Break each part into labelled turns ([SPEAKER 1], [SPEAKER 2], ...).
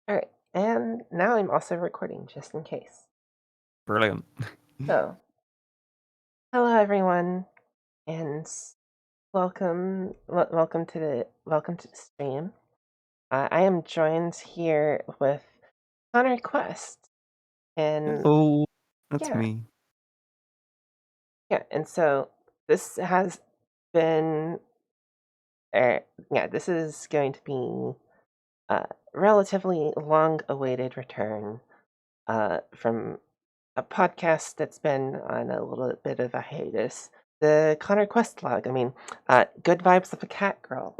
[SPEAKER 1] All right, and now I'm also recording just in case.
[SPEAKER 2] Brilliant.
[SPEAKER 1] So, hello everyone, and welcome to the stream. I am joined here with Connor Quest, and
[SPEAKER 2] Hello, that's
[SPEAKER 1] yeah,
[SPEAKER 2] me.
[SPEAKER 1] and so this has been, uh, this is going to be a relatively long-awaited return from a podcast that's been on a little bit of a hiatus. The Connor Quest log. I mean, good vibes of a Catgirl.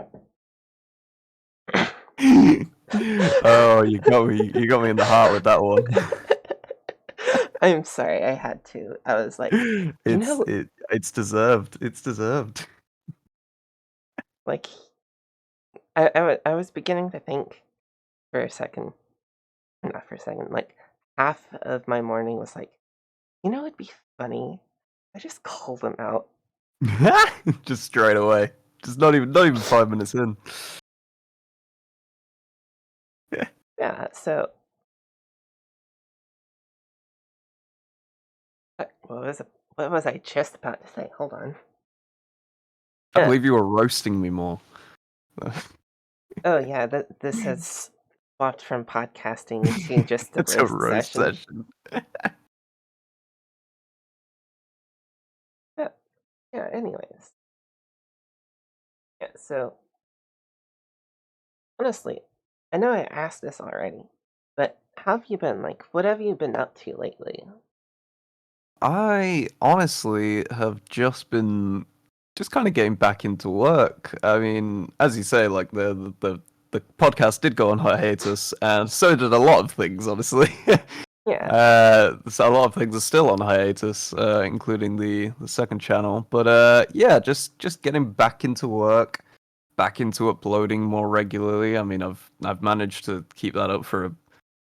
[SPEAKER 2] Oh, you got me. You got me in the heart with that one.
[SPEAKER 1] I'm sorry, I had to. I was like, you
[SPEAKER 2] It's
[SPEAKER 1] know,
[SPEAKER 2] it. It's deserved. It's deserved.
[SPEAKER 1] like I was beginning to think for a second, not for a second, like half of my morning was like, it'd be funny. I just call them out.
[SPEAKER 2] Just straight away. Just not even 5 minutes in.
[SPEAKER 1] Yeah. So what was I just about to say? Hold on.
[SPEAKER 2] I believe you were roasting me more.
[SPEAKER 1] Oh yeah, this has swapped from podcasting to just a
[SPEAKER 2] It's a
[SPEAKER 1] roast
[SPEAKER 2] roast
[SPEAKER 1] session.
[SPEAKER 2] session.
[SPEAKER 1] Yeah, yeah. Anyways, yeah. So honestly, I know I asked this already, but how have you been? Like, what have you been up to lately?
[SPEAKER 2] I honestly have just kind of getting back into work. I mean, as you say, like the podcast did go on hiatus, and so did a lot of things, honestly.
[SPEAKER 1] Yeah,
[SPEAKER 2] So a lot of things are still on hiatus, including the second channel. But yeah, just getting back into work, back into uploading more regularly. I mean, I've managed to keep that up for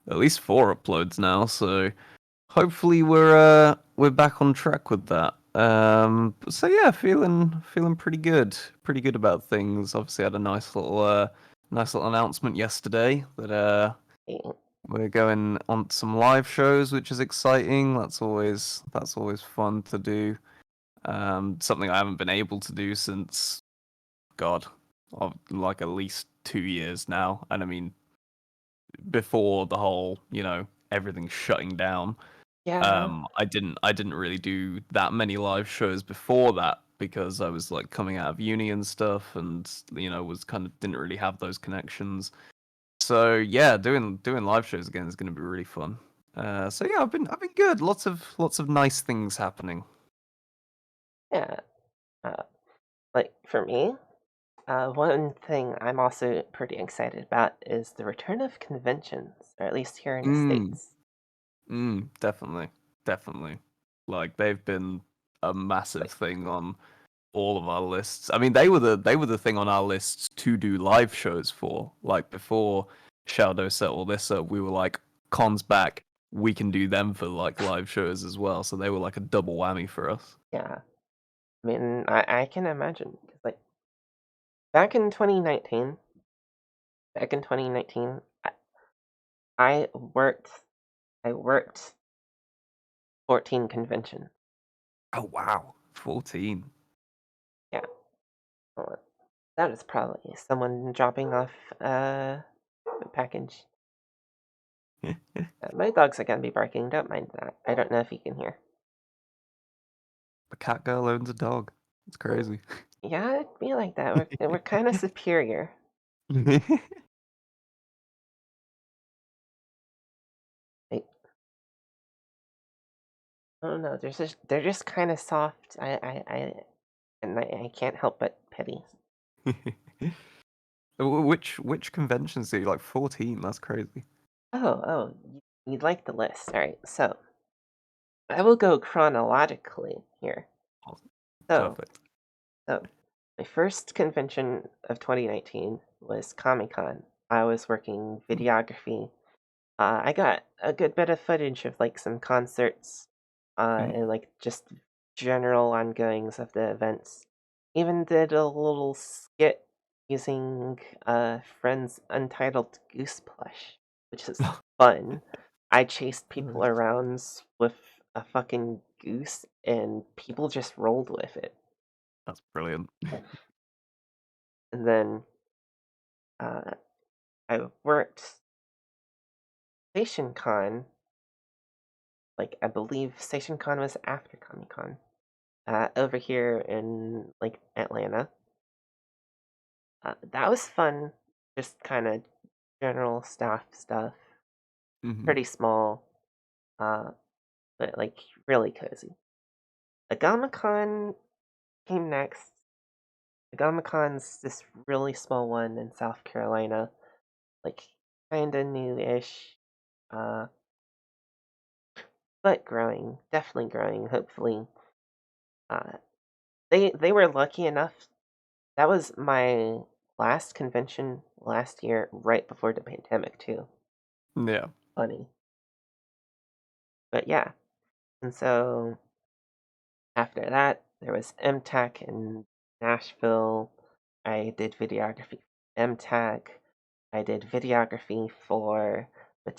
[SPEAKER 2] at least 4 uploads now, so hopefully we're back on track with that. So yeah, feeling pretty good about things. Obviously, had a nice little announcement yesterday that
[SPEAKER 1] eh,
[SPEAKER 2] we're going on some live shows, which is exciting. That's always fun to do. Something I haven't been able to do since God, like at least 2 years now, and I mean before the whole everything shutting down.
[SPEAKER 1] yeah,
[SPEAKER 2] I didn't really do that many live shows before that because I was like coming out of uni and stuff, and was kind of didn't really have those connections. So yeah, doing live shows again is going to be really fun. So yeah, I've been good. Lots of nice things happening.
[SPEAKER 1] yeah. Uh, like for me, one thing I'm also pretty excited about is the return of conventions, or at least here in the
[SPEAKER 2] Mm,
[SPEAKER 1] states.
[SPEAKER 2] definitely, definitely. Like they've been a massive
[SPEAKER 1] Like,
[SPEAKER 2] thing on all of our lists. I mean, they were the thing on our lists to do live shows for. Like before Shadow set all this up, we were like, cons back, we can do them for like live shows as well. So they were like a double whammy for us.
[SPEAKER 1] yeah. I mean, I can imagine 'cause, like back in 2019, back in 2019, I worked I worked 14 conventions.
[SPEAKER 2] Oh wow, 14.
[SPEAKER 1] Yeah. Well, that is probably someone dropping off a package. My dogs are gonna be barking. Don't mind that. I don't know if you can hear.
[SPEAKER 2] The cat girl owns a dog. It's crazy.
[SPEAKER 1] Yeah, it'd be like that. We're kind of superior. I, I don't know. They're just kind of soft. I can't help but pity.
[SPEAKER 2] Which conventions do you like? 14. That's crazy.
[SPEAKER 1] You'd like the list. All right. So I will go chronologically here.
[SPEAKER 2] Awesome.
[SPEAKER 1] So
[SPEAKER 2] Perfect.
[SPEAKER 1] So, my first convention of 2019 was Comic Con. I was working videography. I got a good bit of footage of like some concerts,
[SPEAKER 2] Mm.
[SPEAKER 1] and like just general ongoings of the events. Even did a little skit using a friend's untitled goose plush. which is fun. I chased people around with a fucking goose, and people just rolled with it.
[SPEAKER 2] That's brilliant.
[SPEAKER 1] And then uh, I worked Station Con. Like I believe Station Con was after Comic Con. Over here in like Atlanta. That was fun. Just kind of general staff stuff.
[SPEAKER 2] Hmm.
[SPEAKER 1] Pretty small, uh, but like really cozy. Con came next. Con's this really small one in South Carolina, like kinda new-ish, uh, but growing, definitely growing. Hopefully, uh, they were lucky enough. That was my last convention last year, right before the pandemic too.
[SPEAKER 2] Yeah.
[SPEAKER 1] Funny, but yeah. And so after that, there was MTech in Nashville. I did videography for MTech. I did videography for the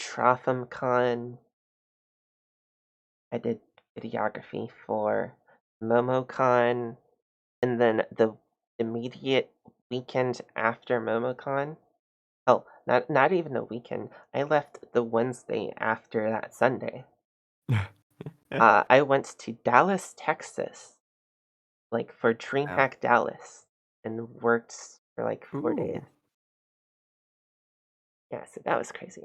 [SPEAKER 1] Con. I did videography for MomoCon. And then the immediate weekend after MomoCon, oh, not even a weekend. I left the Wednesday after that Sunday. I went to Dallas, Texas, like for
[SPEAKER 2] Yeah.
[SPEAKER 1] DreamHack Dallas, and worked for like 4 days.
[SPEAKER 2] Ooh.
[SPEAKER 1] Yeah, so that was crazy.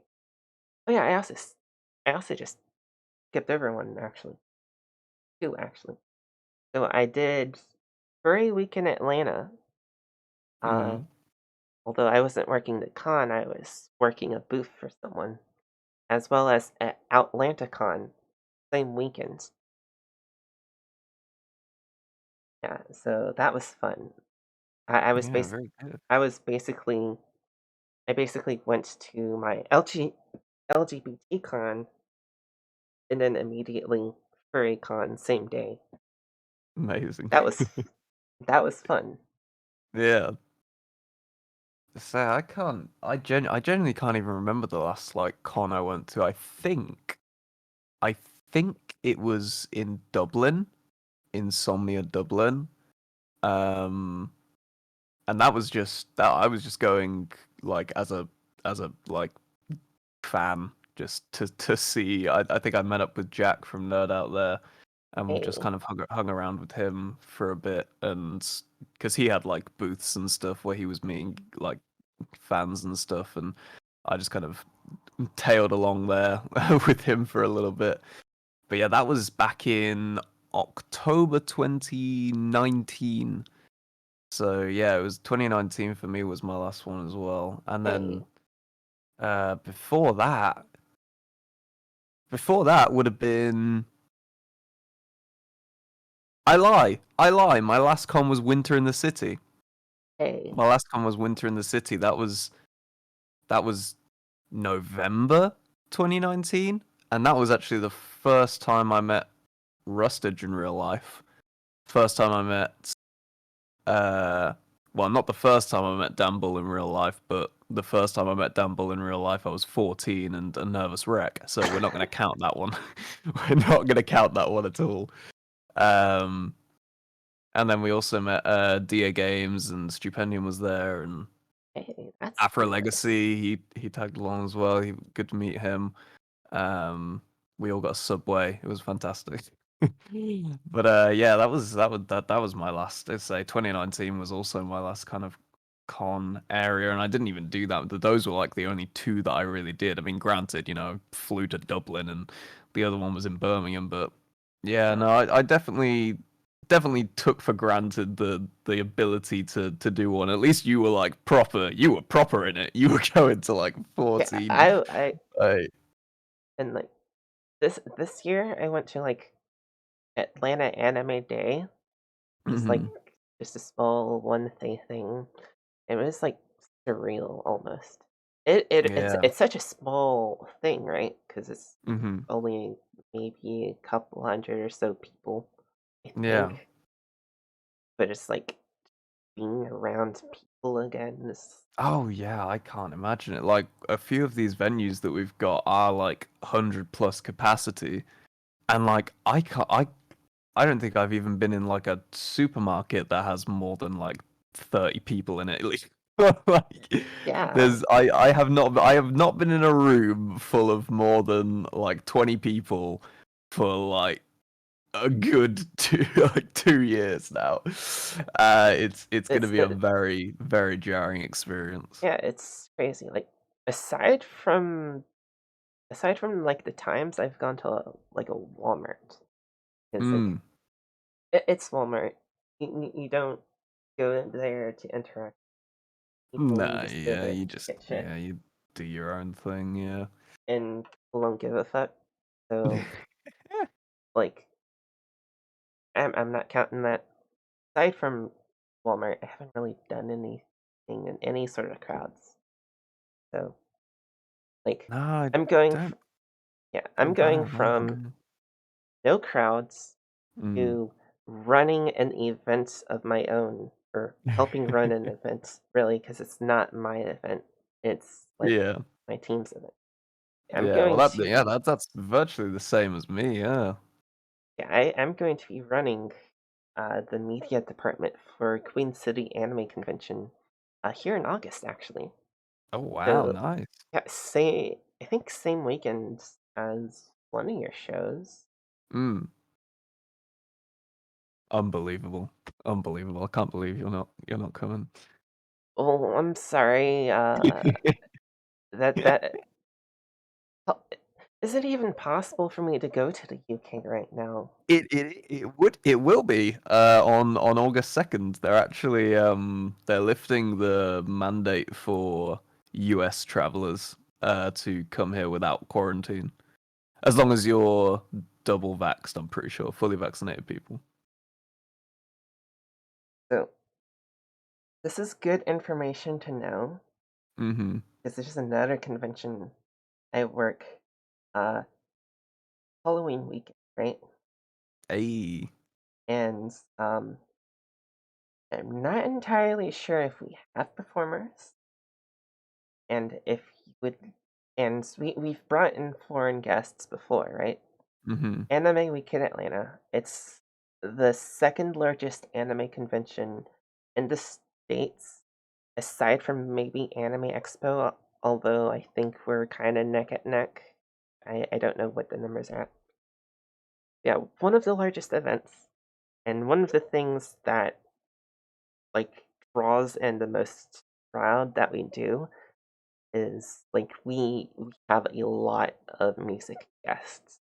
[SPEAKER 1] Oh yeah, I also just skipped over one actually, two actually. So I did Furry Week in Atlanta. Uh,
[SPEAKER 2] Hmm.
[SPEAKER 1] although I wasn't working the con, I was working a booth for someone, as well as at Outlanticon, same weekend. Yeah, so that was fun. I was
[SPEAKER 2] Yeah,
[SPEAKER 1] bas
[SPEAKER 2] very good.
[SPEAKER 1] I was basically I basically went to my LGBT con and then immediately Furry con same day.
[SPEAKER 2] Amazing.
[SPEAKER 1] That was that was fun.
[SPEAKER 2] Yeah. So I can't. I genuinely can't even remember the last like con I went to. I think it was in Dublin, Insomnia Dublin. Um, and that was just that I was just going like as a like fan just to see. I think I met up with Jack from Nerd Out there, and we just
[SPEAKER 1] Hey,
[SPEAKER 2] kind of hung around with him for a bit, and because he had like booths and stuff where he was meeting like fans and stuff, and I just kind of tailed along there with him for a little bit. But yeah, that was back in October 2019. So yeah, it was 2019 for me was my last one as well. And
[SPEAKER 1] hey,
[SPEAKER 2] then before that would have been I lie. My last con was Winter in the City.
[SPEAKER 1] hey,
[SPEAKER 2] My last con was Winter in the City. That was November 2019, and that was actually the first time I met Rustage in real life. First time I met uh well, not the first time I met Dan Bull in real life, but the first time I met Dan Bull in real life I was 14 and a nervous wreck. So we're not going to count that one. We're not going to count that one at all. Um and then we also met Dia Games and Stupendium was there and
[SPEAKER 1] hey, that's
[SPEAKER 2] Afro
[SPEAKER 1] cool.
[SPEAKER 2] Legacy, he tagged along as well. Good to meet him. Um, we all got a Subway. It was fantastic. But yeah, that was my last. I'd say 2019 was also my last kind of con area, and I didn't even do that. Those were like the only two that I really did. I mean, granted, flew to Dublin, and the other one was in Birmingham. But yeah,
[SPEAKER 1] Yeah,
[SPEAKER 2] no, I definitely took for granted the ability to do one. At least you were like proper. You were proper in it. You were going to like
[SPEAKER 1] yeah.
[SPEAKER 2] 14.
[SPEAKER 1] I
[SPEAKER 2] I,
[SPEAKER 1] and like this year I went to like Atlanta Anime Day, just like
[SPEAKER 2] mhm.
[SPEAKER 1] just a small one day thing. It was like surreal almost. It's
[SPEAKER 2] Yeah.
[SPEAKER 1] it's such a small thing, right? Because it's
[SPEAKER 2] Mhm.
[SPEAKER 1] only maybe a couple hundred or so people, I
[SPEAKER 2] Yeah.
[SPEAKER 1] think. But it's like being around people. full again.
[SPEAKER 2] Oh yeah, I can't imagine it. Like a few of these venues that we've got are like 100 plus capacity, and like I don't think I've even been in like a supermarket that has more than like 30 people in it. Like
[SPEAKER 1] Yeah,
[SPEAKER 2] I have not been in a room full of more than like 20 people for like a good like 2 years now. It's gonna
[SPEAKER 1] it's
[SPEAKER 2] be a
[SPEAKER 1] good.
[SPEAKER 2] very jarring experience.
[SPEAKER 1] Yeah, it's crazy. Like aside from aside from like the times I've gone to like a Walmart, because like
[SPEAKER 2] Mm.
[SPEAKER 1] it's Walmart. You don't go in there to interact with people. You
[SPEAKER 2] Nah,
[SPEAKER 1] just go
[SPEAKER 2] yeah,
[SPEAKER 1] there
[SPEAKER 2] you
[SPEAKER 1] to
[SPEAKER 2] just
[SPEAKER 1] get shit,
[SPEAKER 2] yeah, you do your own thing, yeah.
[SPEAKER 1] and people don't give a fuck. So like I'm not counting that. Aside from Walmart, I haven't really done anything in any sort of crowds. So like
[SPEAKER 2] No, I
[SPEAKER 1] I'm going
[SPEAKER 2] don't
[SPEAKER 1] I'm
[SPEAKER 2] feel bad
[SPEAKER 1] going
[SPEAKER 2] about
[SPEAKER 1] from
[SPEAKER 2] it.
[SPEAKER 1] no crowds
[SPEAKER 2] Mm.
[SPEAKER 1] to running an event of my own, or helping run an event, really, because it's not my event. It's like
[SPEAKER 2] Yeah.
[SPEAKER 1] my team's event. I'm
[SPEAKER 2] Yeah, well
[SPEAKER 1] going
[SPEAKER 2] that yeah,
[SPEAKER 1] to
[SPEAKER 2] that's virtually the same as me, yeah.
[SPEAKER 1] I'm going to be running the media department for Queen City Anime Convention here in August, actually.
[SPEAKER 2] Oh wow,
[SPEAKER 1] So
[SPEAKER 2] nice.
[SPEAKER 1] yeah, I think same weekend as one of your shows.
[SPEAKER 2] Mm. Unbelievable. Unbelievable. I can't believe you're not coming.
[SPEAKER 1] Oh, I'm sorry. That oh, is it even possible for me to go to the UK right now?
[SPEAKER 2] It will be on August 2nd. They're actually they're lifting the mandate for US travelers to come here without quarantine. As long as you're double vaxxed, I'm pretty sure. Fully vaccinated people.
[SPEAKER 1] So this is good information to know
[SPEAKER 2] Mm-hmm.
[SPEAKER 1] because there's just another convention I work uh Halloween weekend, right?
[SPEAKER 2] Hey.
[SPEAKER 1] And I'm not entirely sure if we have performers and if you would, and we've brought in foreign guests before, right?
[SPEAKER 2] Mm-hmm.
[SPEAKER 1] Anime Week in Atlanta. It's the second largest anime convention in the States, aside from maybe Anime Expo, although I think we're kind of neck and neck. I don't know what the numbers are at. Yeah, one of the largest events, and one of the things that like draws in the most crowd that we do is like we have a lot of music guests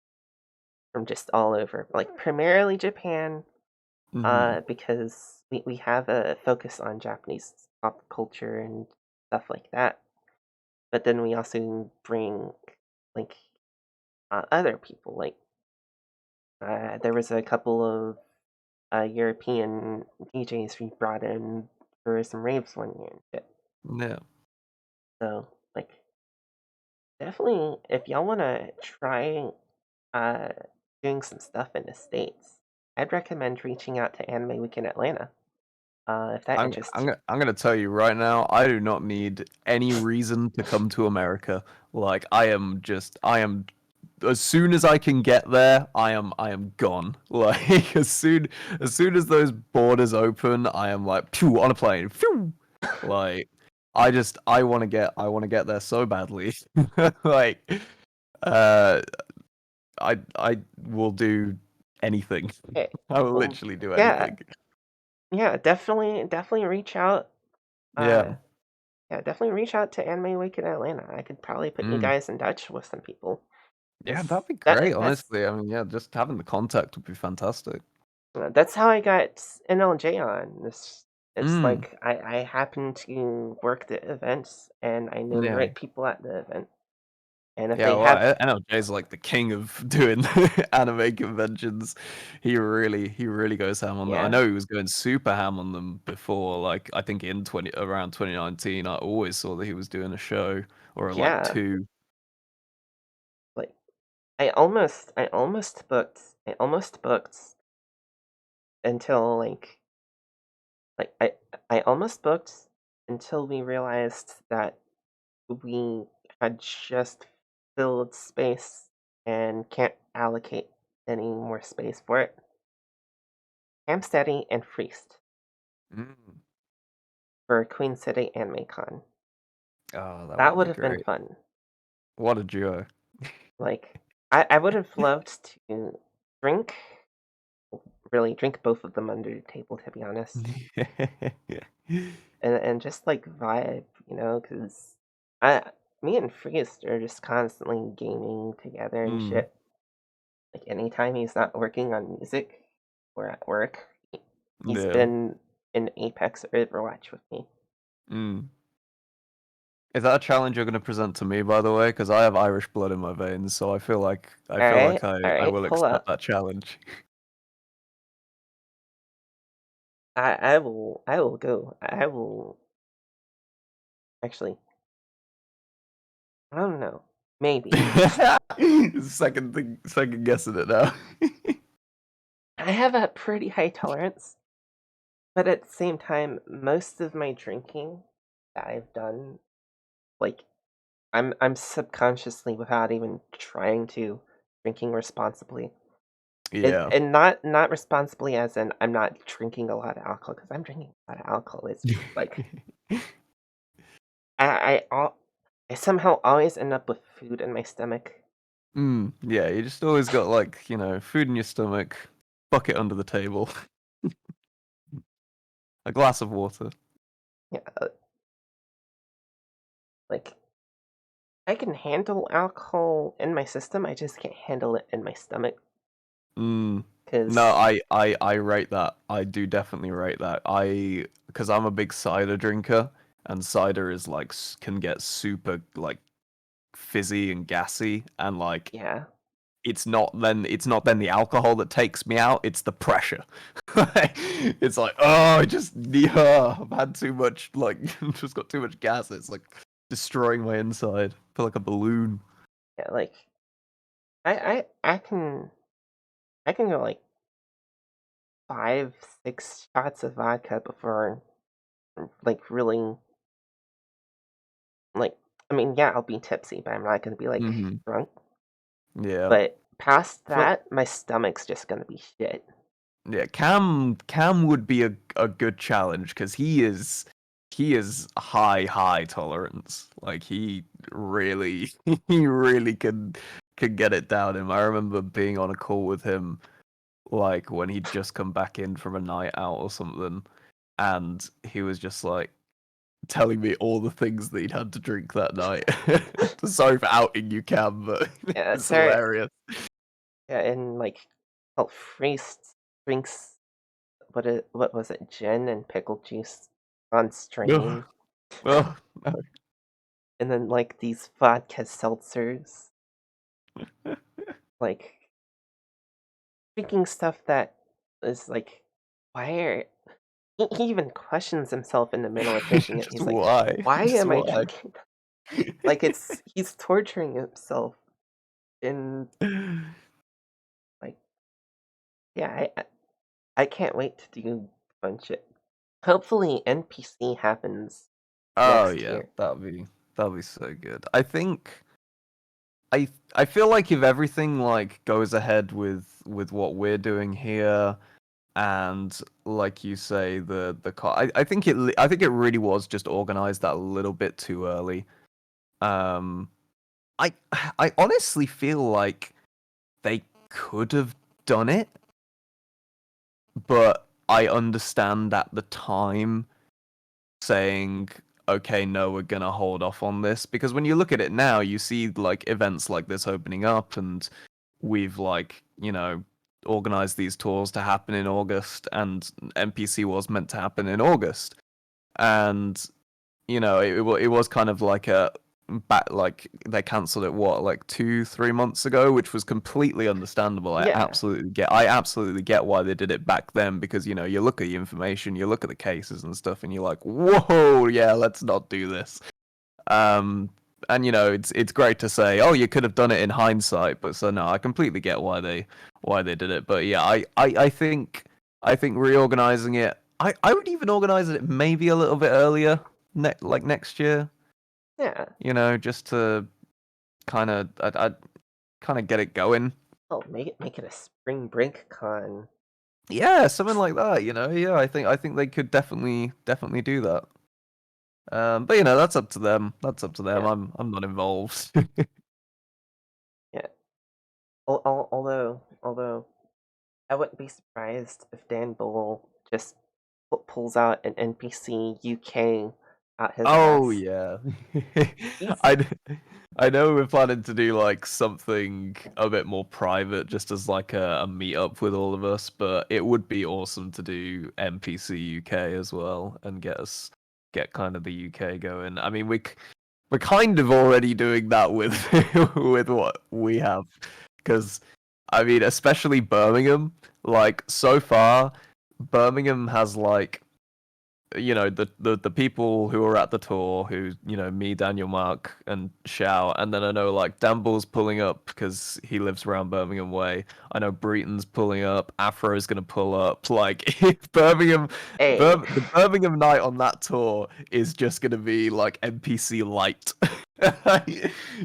[SPEAKER 1] from just all over, like primarily Japan,
[SPEAKER 2] Mm-hmm.
[SPEAKER 1] because we have a focus on Japanese pop culture and stuff like that. But then we also bring like other people. Like there was a couple of European DJs we brought in for some raves one year and shit.
[SPEAKER 2] Yeah.
[SPEAKER 1] So like definitely, if y'all want to try uh, doing some stuff in the states, I'd recommend reaching out to Anime Week in Atlanta if that interests you.
[SPEAKER 2] I'm gonna tell you right now, I do not need any reason to come to America. Like I am as soon as I can get there, I am gone. Like as soon as those borders open, I am like phew on a plane. Phew. Like I want to get there so badly. Like uh I will do anything.
[SPEAKER 1] Okay.
[SPEAKER 2] I will
[SPEAKER 1] Well,
[SPEAKER 2] literally do
[SPEAKER 1] yeah,
[SPEAKER 2] anything.
[SPEAKER 1] yeah, definitely reach out. Uh,
[SPEAKER 2] Yeah.
[SPEAKER 1] yeah, definitely reach out to Anime Week in Atlanta. I could probably put you
[SPEAKER 2] Mm.
[SPEAKER 1] guys in touch with some people.
[SPEAKER 2] Yeah,
[SPEAKER 1] 'Cause
[SPEAKER 2] that'd be great,
[SPEAKER 1] that's
[SPEAKER 2] honestly. I mean, yeah, just having the contact would be fantastic.
[SPEAKER 1] that's how I got NLJ on. It's
[SPEAKER 2] Mm.
[SPEAKER 1] like I happened to work the events and I know the
[SPEAKER 2] Yeah.
[SPEAKER 1] right people at the event. And if
[SPEAKER 2] Yeah,
[SPEAKER 1] they
[SPEAKER 2] well,
[SPEAKER 1] have,
[SPEAKER 2] NLJ's like the king of doing anime conventions. He really goes ham on them. I
[SPEAKER 1] yeah,
[SPEAKER 2] know he was going super ham on them before, like I think in 20 around 2019, I always saw that he was doing a show or like
[SPEAKER 1] yeah,
[SPEAKER 2] two.
[SPEAKER 1] like I almost booked until like I almost booked until we realized that we had just filled space and can't allocate any more space for it. Hamsteady and Friest
[SPEAKER 2] Mm.
[SPEAKER 1] for Queen City and Macon.
[SPEAKER 2] Oh, that
[SPEAKER 1] That
[SPEAKER 2] would
[SPEAKER 1] would
[SPEAKER 2] be
[SPEAKER 1] have been
[SPEAKER 2] great.
[SPEAKER 1] fun.
[SPEAKER 2] What a duo.
[SPEAKER 1] Like, I would have loved to drink, really drink both of them under the table, to be honest, and just like vibe, because me and Friest are just constantly gaming together and
[SPEAKER 2] Mm,
[SPEAKER 1] shit. Like anytime he's not working on music or at work, he's
[SPEAKER 2] yeah.
[SPEAKER 1] been in Apex or Overwatch with me.
[SPEAKER 2] Mm. Is that a challenge you're going to present to me, by the way? Because I have Irish blood in my veins, so I feel like
[SPEAKER 1] All
[SPEAKER 2] I
[SPEAKER 1] right,
[SPEAKER 2] will
[SPEAKER 1] pull
[SPEAKER 2] accept
[SPEAKER 1] up.
[SPEAKER 2] that challenge.
[SPEAKER 1] I will go. I will actually. I don't know. Maybe.
[SPEAKER 2] Second guessing it now.
[SPEAKER 1] I have a pretty high tolerance, but at the same time, most of my drinking that I've done, like I'm subconsciously, without even trying to, drinking responsibly. It,
[SPEAKER 2] Yeah.
[SPEAKER 1] and not responsibly as in I'm not drinking a lot of alcohol, because I'm drinking a lot of alcohol. It's just like I somehow always end up with food in my stomach.
[SPEAKER 2] Yeah, you just always got like, food in your stomach, bucket under the table, a glass of water.
[SPEAKER 1] Yeah, like I can handle alcohol in my system. I just can't handle it in my stomach
[SPEAKER 2] Mm. No,
[SPEAKER 1] because
[SPEAKER 2] I rate that. I do definitely rate that. Because I'm a big cider drinker, and cider is like can get super like fizzy and gassy, and like
[SPEAKER 1] yeah,
[SPEAKER 2] it's not then the alcohol that takes me out, it's the pressure. It's like, oh, I just yeah, I've had too much, like just got too much gas. It's like destroying my inside. I feel like a balloon.
[SPEAKER 1] yeah, like I I can go like 5, 6 shots of vodka before like really like I mean yeah I'll be tipsy but I'm not gonna be like
[SPEAKER 2] Hmm.
[SPEAKER 1] drunk.
[SPEAKER 2] Yeah.
[SPEAKER 1] But past
[SPEAKER 2] I feel
[SPEAKER 1] that, my stomach's just gonna be shit.
[SPEAKER 2] Yeah, Cam would be a good challenge because he is high tolerance. Like he really he really can get it down him. I remember being on a call with him like when he'd just come back in from a night out or something, and he was just like telling me all the things that he'd had to drink that night. Sorry for outing you, Cam, but
[SPEAKER 1] Yeah,
[SPEAKER 2] it's
[SPEAKER 1] sorry.
[SPEAKER 2] hilarious.
[SPEAKER 1] Yeah, and like, well, Priest drinks what was it, gin and pickle juice on
[SPEAKER 2] Ugh.
[SPEAKER 1] stream,
[SPEAKER 2] Oh,
[SPEAKER 1] and then like these vodka seltzers, like drinking stuff that is like, why are he even questions himself in the middle of drinking it.
[SPEAKER 2] just
[SPEAKER 1] He's like,
[SPEAKER 2] why?
[SPEAKER 1] why
[SPEAKER 2] Just
[SPEAKER 1] am I
[SPEAKER 2] why?
[SPEAKER 1] drinking? Like he's torturing himself in like yeah. I can't wait to do fun shit. Hopefully, NPC happens
[SPEAKER 2] Oh
[SPEAKER 1] next
[SPEAKER 2] yeah,
[SPEAKER 1] year.
[SPEAKER 2] that'd be so good. I feel like if everything like goes ahead with what we're doing here, and like you say, I think it really was just organized that a little bit too early. Um, I I honestly feel like they could have done it, but I understand at the time saying, okay, no, we're gonna hold off on this, because when you look at it now, you see like events like this opening up, and we've like organized these tours to happen in August, and NPC was meant to happen in August, and it was kind of like a back, like they cancelled it what, like 2 3 months ago, which was completely understandable.
[SPEAKER 1] Yeah,
[SPEAKER 2] I absolutely get why they did it back then, because you look at the information, you look at the cases and stuff, and you're like, whoa, yeah, let's not do this. um and it's great to say, oh, you could have done it in hindsight, but so no, I completely get why they did it. But yeah, I think reorganizing it, I would even organize it maybe a little bit earlier, like next year.
[SPEAKER 1] Yeah.
[SPEAKER 2] Just to I kind of get it going.
[SPEAKER 1] Oh, make it a spring break con.
[SPEAKER 2] Yeah, something like that. Yeah, I think they could definitely do that. But that's up to them. That's up to them.
[SPEAKER 1] Yeah.
[SPEAKER 2] I'm not involved.
[SPEAKER 1] Yeah. Although I wouldn't be surprised if Dan Bull just pulls out an NPC UK out his
[SPEAKER 2] Oh
[SPEAKER 1] ass.
[SPEAKER 2] yeah.
[SPEAKER 1] He's
[SPEAKER 2] I I know we're planning to do like something a bit more private, just as like a meetup with all of us. But it would be awesome to do NPC UK as well and get kind of the UK going. I mean, we're kind of already doing that with with what we have, because I mean, especially Birmingham. Like so far, Birmingham has like the people who are at the tour, who me, Daniel, Mark, and Shao, and then I know like Damble's pulling up because he lives around Birmingham way. I know Breton's pulling up. Afro's gonna pull up. Like
[SPEAKER 1] hey.
[SPEAKER 2] The Birmingham night on that tour is just gonna be like NPC light.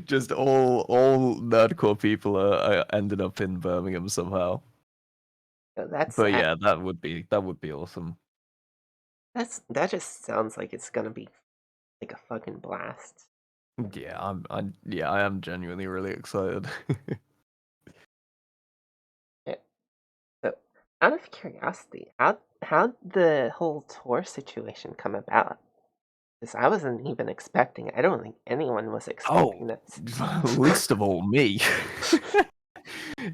[SPEAKER 2] Just all nerdcore people are ending up in Birmingham somehow.
[SPEAKER 1] That's
[SPEAKER 2] But yeah, that would be awesome.
[SPEAKER 1] that just sounds like it's gonna be like a fucking blast.
[SPEAKER 2] Yeah, I am genuinely really excited.
[SPEAKER 1] Yeah. So, out of curiosity, how'd the whole tour situation come about? Because I wasn't even expecting it. I don't think anyone was
[SPEAKER 2] Oh,
[SPEAKER 1] expecting this.
[SPEAKER 2] least of all me.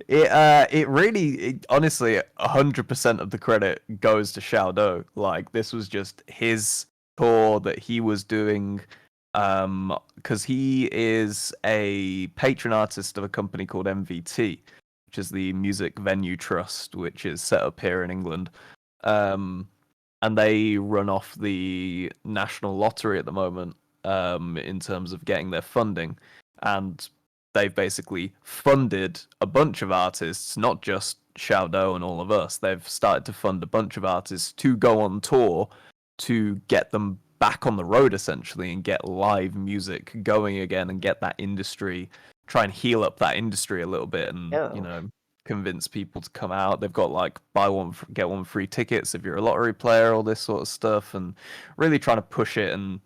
[SPEAKER 2] It really, honestly, 100% of the credit goes to Xiao. Like this was just his tour that he was doing, because he is a patron artist of a company called MVT, which is the Music Venue Trust, which is set up here in England. Um, and they run off the national lottery at the moment, in terms of getting their funding, and they've basically funded a bunch of artists, not just Xiaodo and all of us. They've started to fund a bunch of artists to go on tour to get them back on the road essentially and get live music going again and get that industry, try and heal up that industry a little bit and
[SPEAKER 1] Oh,
[SPEAKER 2] convince people to come out. They've got like buy one get one free tickets if you're a lottery player, all this sort of stuff, and really trying to push it and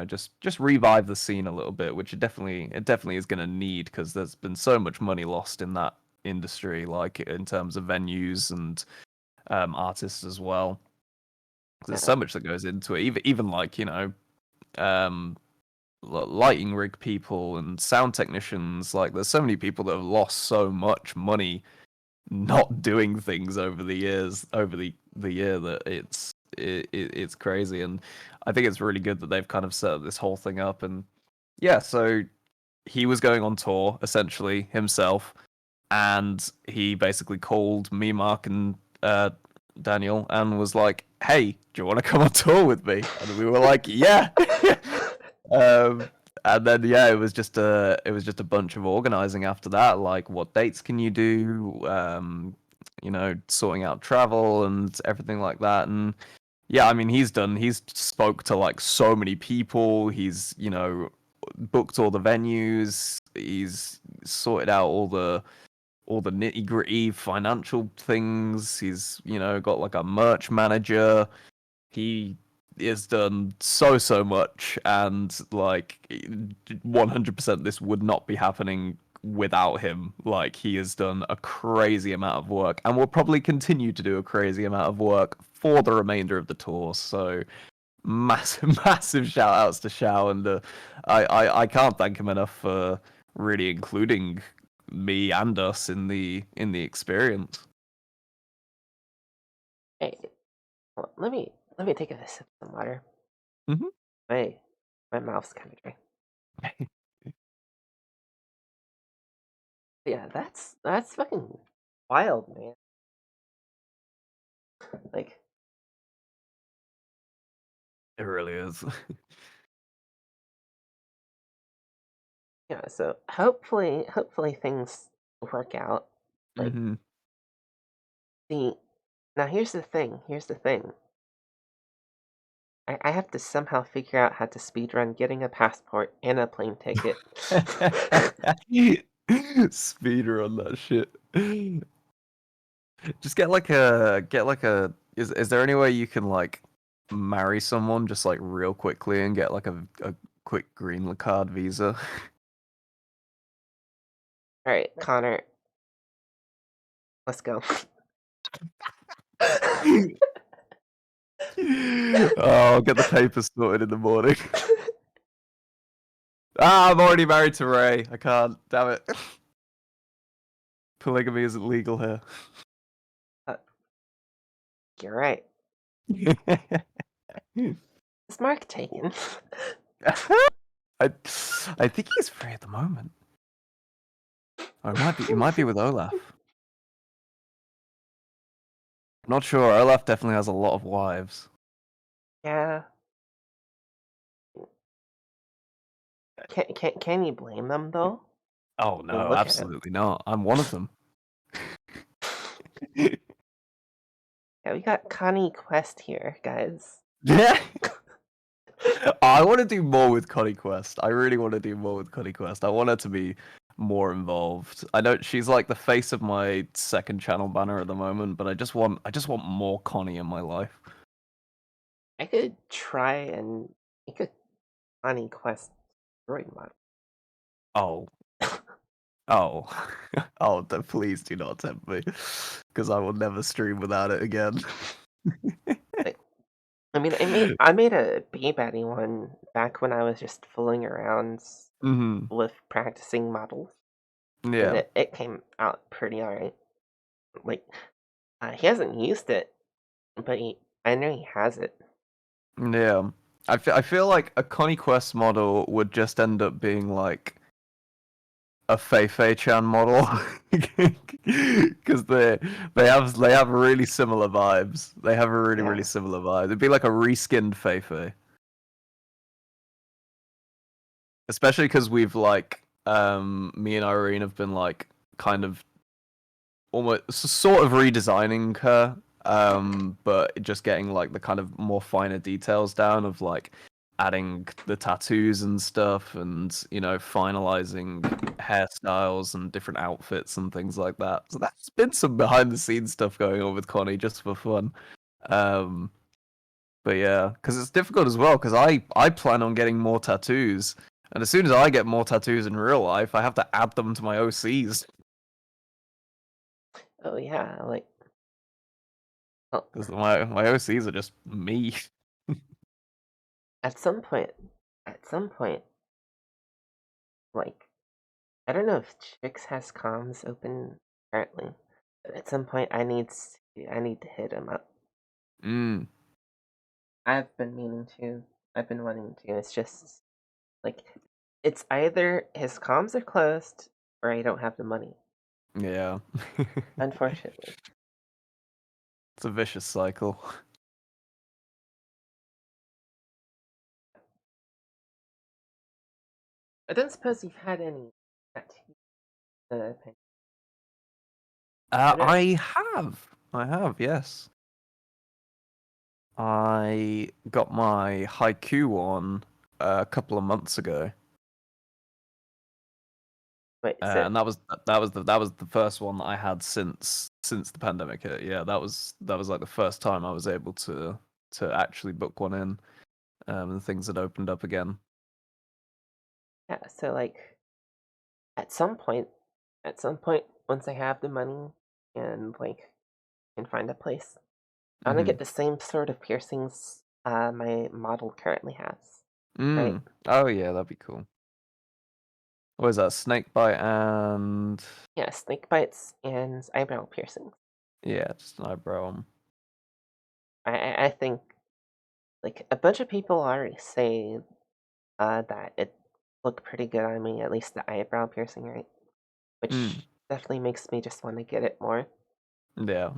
[SPEAKER 2] just revive the scene a little bit, which it definitely is going to need because there's been so much money lost in that industry, like in terms of venues and artists as well. There's
[SPEAKER 1] yeah.
[SPEAKER 2] so much that goes into it, even like um, lighting rig people and sound technicians. Like there's so many people that have lost so much money not doing things over the years, over the year, that it's crazy. And I think it's really good that they've kind of set this whole thing up. And yeah, so he was going on tour essentially himself, and he basically called me, Mark, and Daniel, and was like, "Hey, do you want to come on tour with me?" And we were like, "Yeah." um, and then yeah, it was just a bunch of organizing after that, like what dates can you do, sorting out travel and everything like that. And yeah, I mean, he's spoke to like so many people. He's booked all the venues. He's sorted out all the nitty gritty financial things. He's got like a merch manager. He has done so much, and like 100% this would not be happening without him. Like he has done a crazy amount of work and will probably continue to do a crazy amount of work for the remainder of the tour. So massive massive shout outs to Shao, and I can't thank him enough for really including me and us in the experience.
[SPEAKER 1] Hey, let me take a sip of some water.
[SPEAKER 2] Hmm.
[SPEAKER 1] My my mouth's kind of dry. Yeah, that's fucking wild, man. Like,
[SPEAKER 2] It really is.
[SPEAKER 1] yeah. So hopefully things work out. Like,
[SPEAKER 2] Hmm.
[SPEAKER 1] see, now here's the thing. Here's the thing. I have to somehow figure out how to speedrun getting a passport and a plane ticket.
[SPEAKER 2] Speeder on that shit. Just get like a is there any way you can like marry someone just like real quickly and get like a quick green card visa?
[SPEAKER 1] All right, Connor, let's go.
[SPEAKER 2] Oh, I'll get the papers sorted in the morning. Ah, I'm already married to Ray. I can't. Damn it. Polygamy isn't legal here.
[SPEAKER 1] Uh, you're right. Is Mark taken?
[SPEAKER 2] I think he's free at the moment. Or it might be with Olaf. I'm not sure. Olaf definitely has a lot of wives.
[SPEAKER 1] Yeah. Can you blame them though?
[SPEAKER 2] Oh
[SPEAKER 1] I mean,
[SPEAKER 2] no,
[SPEAKER 1] look at him.
[SPEAKER 2] absolutely not. I'm one of them.
[SPEAKER 1] Yeah, we got Connie Quest here, guys.
[SPEAKER 2] Yeah. I want to do more with Connie Quest. I really want to do more with Connie Quest. I want her to be more involved. I know she's like the face of my second channel banner at the moment, but I just want more Connie in my life.
[SPEAKER 1] I could try and make a Connie Quest droid model.
[SPEAKER 2] Oh, oh, oh! Please do not tempt me, because I will never stream without it again.
[SPEAKER 1] Like, I mean, I made a Baybaddy one back when I was just fooling around
[SPEAKER 2] Hmm.
[SPEAKER 1] with practicing models, and
[SPEAKER 2] Yeah,
[SPEAKER 1] it came out pretty alright. Like, he hasn't used it, but I know he has it.
[SPEAKER 2] yeah. I feel like a Connie Quest model would just end up being like a Fei Chan model because they have really similar vibes. They have a really
[SPEAKER 1] Yeah.
[SPEAKER 2] similar vibe. It'd be like a reskinned Fei, especially because we've like me and Irene have been like kind of almost sort of redesigning her, but just getting like the kind of more finer details down of like adding the tattoos and stuff, and finalizing hairstyles and different outfits and things like that. So that's been some behind the scenes stuff going on with Connie just for fun. Um, but yeah, because it's difficult as well. Because I plan on getting more tattoos, and as soon as I get more tattoos in real life, I have to add them to my OCs.
[SPEAKER 1] Oh yeah. Like, well,
[SPEAKER 2] Because my OCs are just me.
[SPEAKER 1] at some point, at some point, like, I don't know if Chicks has comms open currently, but at some point I need to hit him up.
[SPEAKER 2] Mm,
[SPEAKER 1] I've been meaning to. I've been wanting to. It's just like it's either his comms are closed or I don't have the money.
[SPEAKER 2] yeah.
[SPEAKER 1] Unfortunately.
[SPEAKER 2] It's a vicious cycle.
[SPEAKER 1] I don't suppose you've had any that I don't
[SPEAKER 2] I have, yes. I got my haiku on a couple of months ago,
[SPEAKER 1] wait, so
[SPEAKER 2] and that was the first one that I had since the pandemic hit. Yeah, that was like the first time I was able to actually book one in, and things had opened up again.
[SPEAKER 1] yeah, so like at some point at some point once I have the money and like can find a place, I wanna
[SPEAKER 2] Hmm.
[SPEAKER 1] get the same sort of piercings my model currently has. Right?
[SPEAKER 2] Oh yeah, that'd be cool. What is that? Snake bite and
[SPEAKER 1] Yeah, snake bites and eyebrow piercings.
[SPEAKER 2] yeah, just an eyebrow.
[SPEAKER 1] I think like a bunch of people already say that it looked pretty good on me, at least the eyebrow piercing, right?
[SPEAKER 2] Mm,
[SPEAKER 1] Which definitely makes me just want to get it more.
[SPEAKER 2] yeah.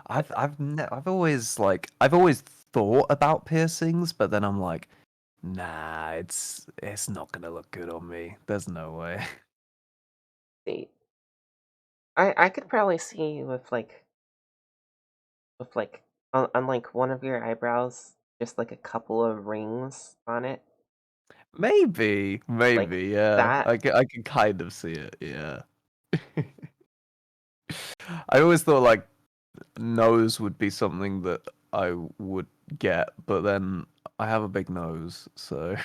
[SPEAKER 1] But
[SPEAKER 2] I've always thought about piercings, but then I'm like, nah, it's not gonna look good on me. There's no way.
[SPEAKER 1] see, I could probably see with like on like one of your eyebrows, just like a couple of rings on it, like
[SPEAKER 2] Maybe, yeah.
[SPEAKER 1] that.
[SPEAKER 2] I can kind of see it, yeah. I always thought like nose would be something that I would get, but then I have a big nose, so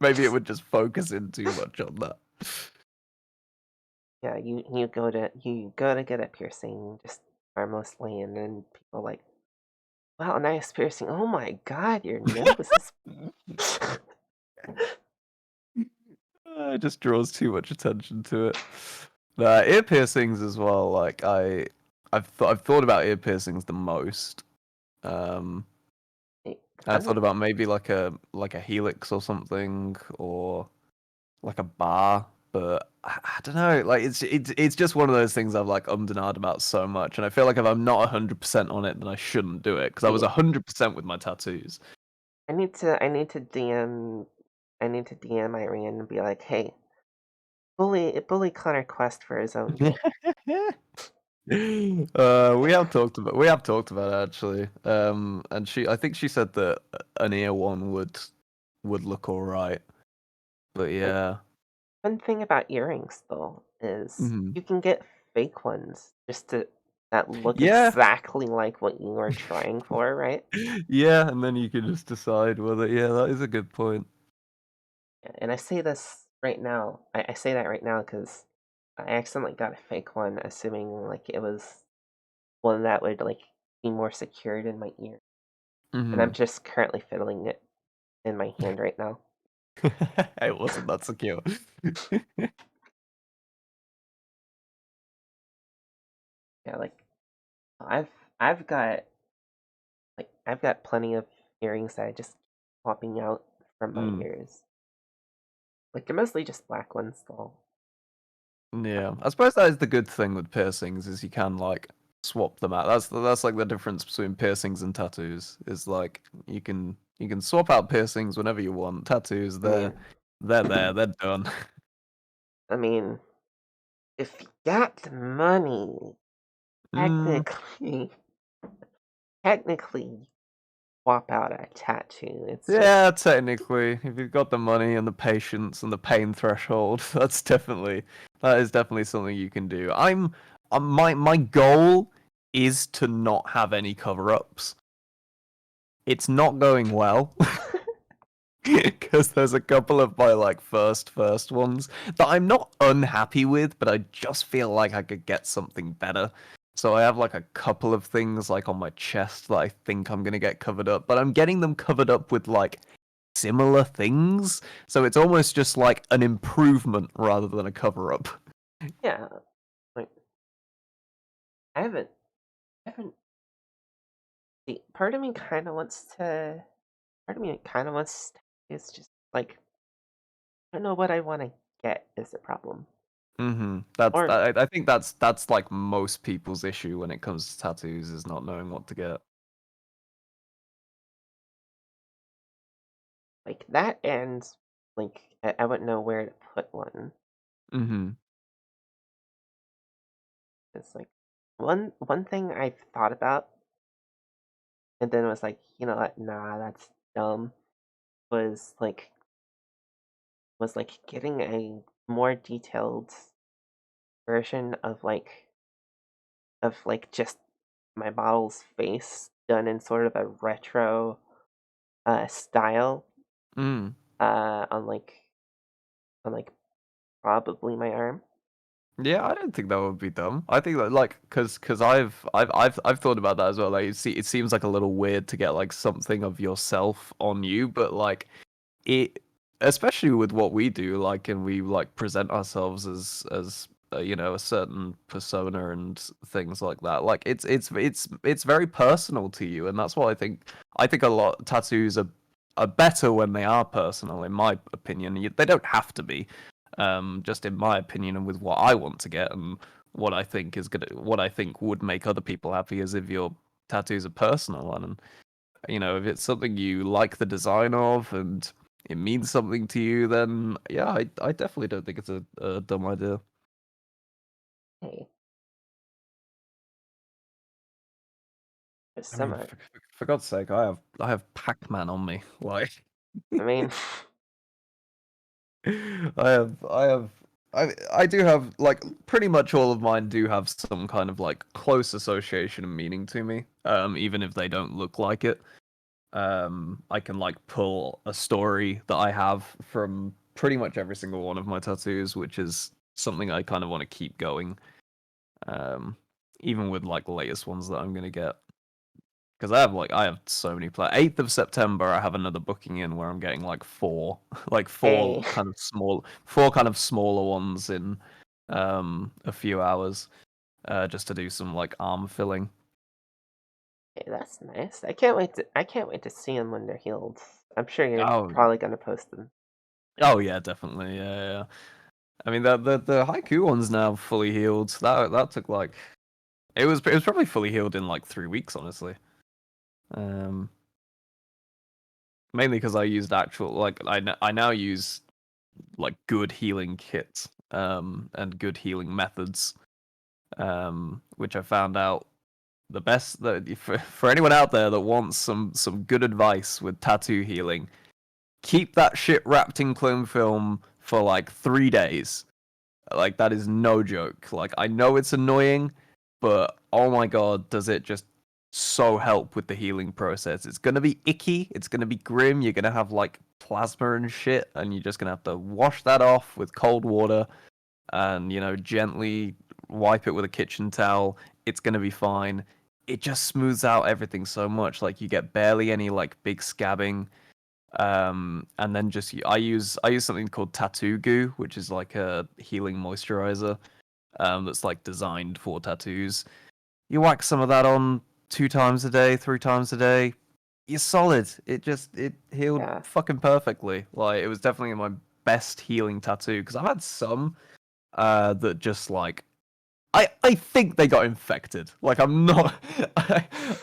[SPEAKER 2] maybe it would just focus in too much on that.
[SPEAKER 1] Yeah, you go to get a piercing just harmlessly, and then people like, wow, nice piercing. Oh my god, your nose is.
[SPEAKER 2] It just draws too much attention to it. Ear piercings as well. Like I've thought about ear piercings the most. Um, I
[SPEAKER 1] Fun.
[SPEAKER 2] thought about maybe like a helix or something, or like a bar. But I don't know. Like it's just one of those things I've like ummed and ahed about so much, and I feel like if I'm not 100% on it, then I shouldn't do it because I was
[SPEAKER 1] See,
[SPEAKER 2] 100% with my tattoos.
[SPEAKER 1] I need to DM Irene and be like, hey, bully Connor Quest for his own good.
[SPEAKER 2] We have talked about it actually. And I think she said that an ear one would look all right. But
[SPEAKER 1] Like,
[SPEAKER 2] yeah.
[SPEAKER 1] fun thing about earrings though is
[SPEAKER 2] Hmm.
[SPEAKER 1] you can get fake ones just to that look
[SPEAKER 2] Yeah.
[SPEAKER 1] exactly like what you were trying for, right?
[SPEAKER 2] Yeah, and then you can just decide whether yeah, that is a good point.
[SPEAKER 1] And I say this right now. I say that right now because I accidentally got a fake one, assuming like it was one that would like be more secured in my ear. And I'm
[SPEAKER 2] Hmm.
[SPEAKER 1] just currently fiddling it in my hand right now.
[SPEAKER 2] It wasn't that secure.
[SPEAKER 1] Yeah, like I've I've got I've got plenty of earrings that I just popping out from my
[SPEAKER 2] Mm.
[SPEAKER 1] ears. Like they're mostly just black ones though.
[SPEAKER 2] Yeah, I suppose that is the good thing with piercings is you can like swap them out. That's like the difference between piercings and tattoos. Is like you can swap out piercings whenever you want. Tattoos,
[SPEAKER 1] I mean,
[SPEAKER 2] they're there, they're done.
[SPEAKER 1] I mean, if you got the money,
[SPEAKER 2] Mm,
[SPEAKER 1] technically, technically, swap out a tattoo. It's just
[SPEAKER 2] yeah, technically, if you've got the money and the patience and the pain threshold, that is definitely something you can do. My goal is to not have any cover-ups. It's not going well. Because there's a couple of my like first ones that I'm not unhappy with, but I just feel like I could get something better. So I have like a couple of things like on my chest that I think I'm gonna get covered up, but I'm getting them covered up with like similar things. So it's almost just like an improvement rather than a cover up.
[SPEAKER 1] yeah. Like I haven't. See, part of me kind of wants to. Part of me kind of wants. It's just like I don't know what I want to get is the problem. Or
[SPEAKER 2] I think that's like most people's issue when it comes to tattoos is not knowing what to get.
[SPEAKER 1] like that, and like I wouldn't know where to put one.
[SPEAKER 2] Hmm.
[SPEAKER 1] It's like one thing I've thought about, and then was like, you know what? Nah, that's dumb. Was like getting a more detailed version of like just my model's face done in sort of a retro style
[SPEAKER 2] Mm.
[SPEAKER 1] on like probably my arm.
[SPEAKER 2] Yeah, I don't think that would be dumb. I think that like because I've thought about that as well. Like, it seems like a little weird to get like something of yourself on you, but like it, especially with what we do, like, and we like present ourselves as you know, a certain persona and things like that. Like, it's very personal to you, and that's what I think. I think a lot tattoos are better when they are personal, in my opinion. They don't have to be, just in my opinion, and with what I want to get and what I think would make other people happy is if your tattoos are personal and you know, if it's something you like the design of and it means something to you, then yeah, I definitely don't think it's a dumb idea.
[SPEAKER 1] Hey, Just
[SPEAKER 2] I
[SPEAKER 1] so
[SPEAKER 2] mean,
[SPEAKER 1] much.
[SPEAKER 2] for God's sake, I have Pac-Man on me. Like,
[SPEAKER 1] I mean,
[SPEAKER 2] I do have like pretty much all of mine do have some kind of like close association and meaning to me. Even if they don't look like it. I can like pull a story that I have from pretty much every single one of my tattoos, which is something I kind of want to keep going. Um, Even with like the latest ones that I'm gonna get. Because I have so many plans. 8th of September, I have another booking in where I'm getting like four, like
[SPEAKER 1] hey,
[SPEAKER 2] four kind of smaller ones in a few hours, just to do some like arm filling.
[SPEAKER 1] hey, that's nice. I can't wait to see them when they're healed. I'm sure you're
[SPEAKER 2] Oh,
[SPEAKER 1] probably gonna post them.
[SPEAKER 2] oh yeah, definitely, yeah. I mean the haiku one's now fully healed. That took like it was probably fully healed in like 3 weeks, honestly. Um, Mainly because I used actual like I now use like good healing kits and good healing methods which I found out the best that for anyone out there that wants some good advice with tattoo healing, keep that shit wrapped in cling film for like 3 days. Like that is no joke. Like I know it's annoying, but oh my god, does it just so help with the healing process. It's gonna be icky, it's gonna be grim, you're gonna have like plasma and shit, and you're just gonna have to wash that off with cold water and gently wipe it with a kitchen towel. It's gonna be fine. It just smooths out everything so much. Like you get barely any like big scabbing. And then just I use something called tattoo goo, which is like a healing moisturizer that's like designed for tattoos. You whack some of that on 2 times a day, 3 times a day. You're solid. It healed
[SPEAKER 1] Yeah.
[SPEAKER 2] fucking perfectly. Like it was definitely my best healing tattoo because I've had some that just like I think they got infected. Like I'm not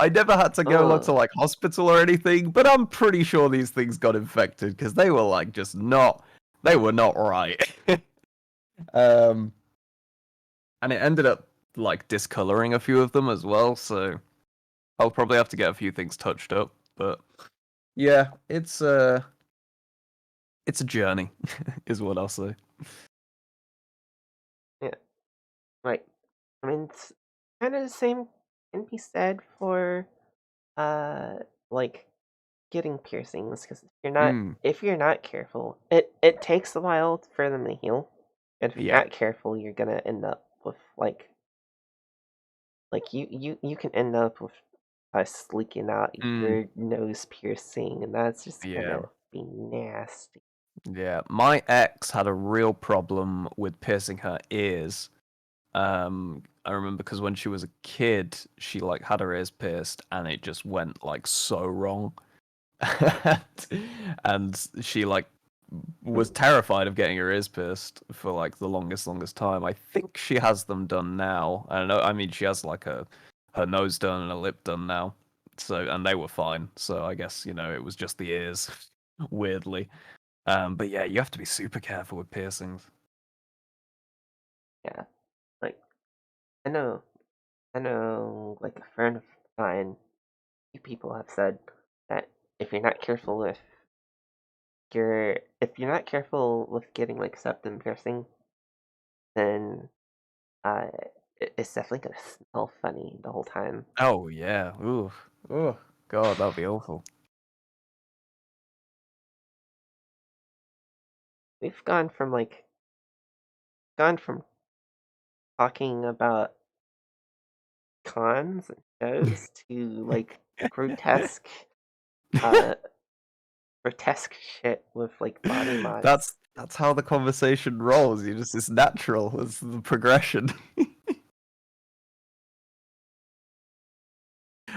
[SPEAKER 2] I never had to go like to
[SPEAKER 1] Oh,
[SPEAKER 2] like hospital or anything, but I'm pretty sure these things got infected because they were like just not they were not right. um and it ended up like discoloring a few of them as well, so I'll probably have to get a few things touched up, but yeah, it's a journey is what I'll say.
[SPEAKER 1] yeah. Like, I mean, it's kind of the same can be said for uh, like getting piercings because
[SPEAKER 2] Mm,
[SPEAKER 1] if you're not careful, it takes a while for them to heal. And if you're
[SPEAKER 2] yeah.
[SPEAKER 1] not careful, you're gonna end up with like you can end up with us leaking out
[SPEAKER 2] Mm,
[SPEAKER 1] your nose piercing, and that's just
[SPEAKER 2] yeah.
[SPEAKER 1] gonna be nasty.
[SPEAKER 2] Yeah, my ex had a real problem with piercing her ears. I remember because when she was a kid, she like had her ears pierced, and it just went like so wrong, and she like was terrified of getting her ears pierced for like the longest time. I think she has them done now. I don't know. I mean, she has like her nose done and her lip done now. So and they were fine. So I guess it was just the ears, weirdly. But yeah, you have to be super careful with piercings.
[SPEAKER 1] Yeah, like I know, like a friend of mine, few people have said that if you're not careful with if you're not careful with getting like septum piercing, then uh, it's definitely gonna smell funny the whole time.
[SPEAKER 2] Oh yeah. Ooh. Oh God, that'd be awful.
[SPEAKER 1] We've gone from talking about cons and shows to like grotesque, uh, grotesque shit with like body mods.
[SPEAKER 2] That's how the conversation rolls. It's natural. It's the progression.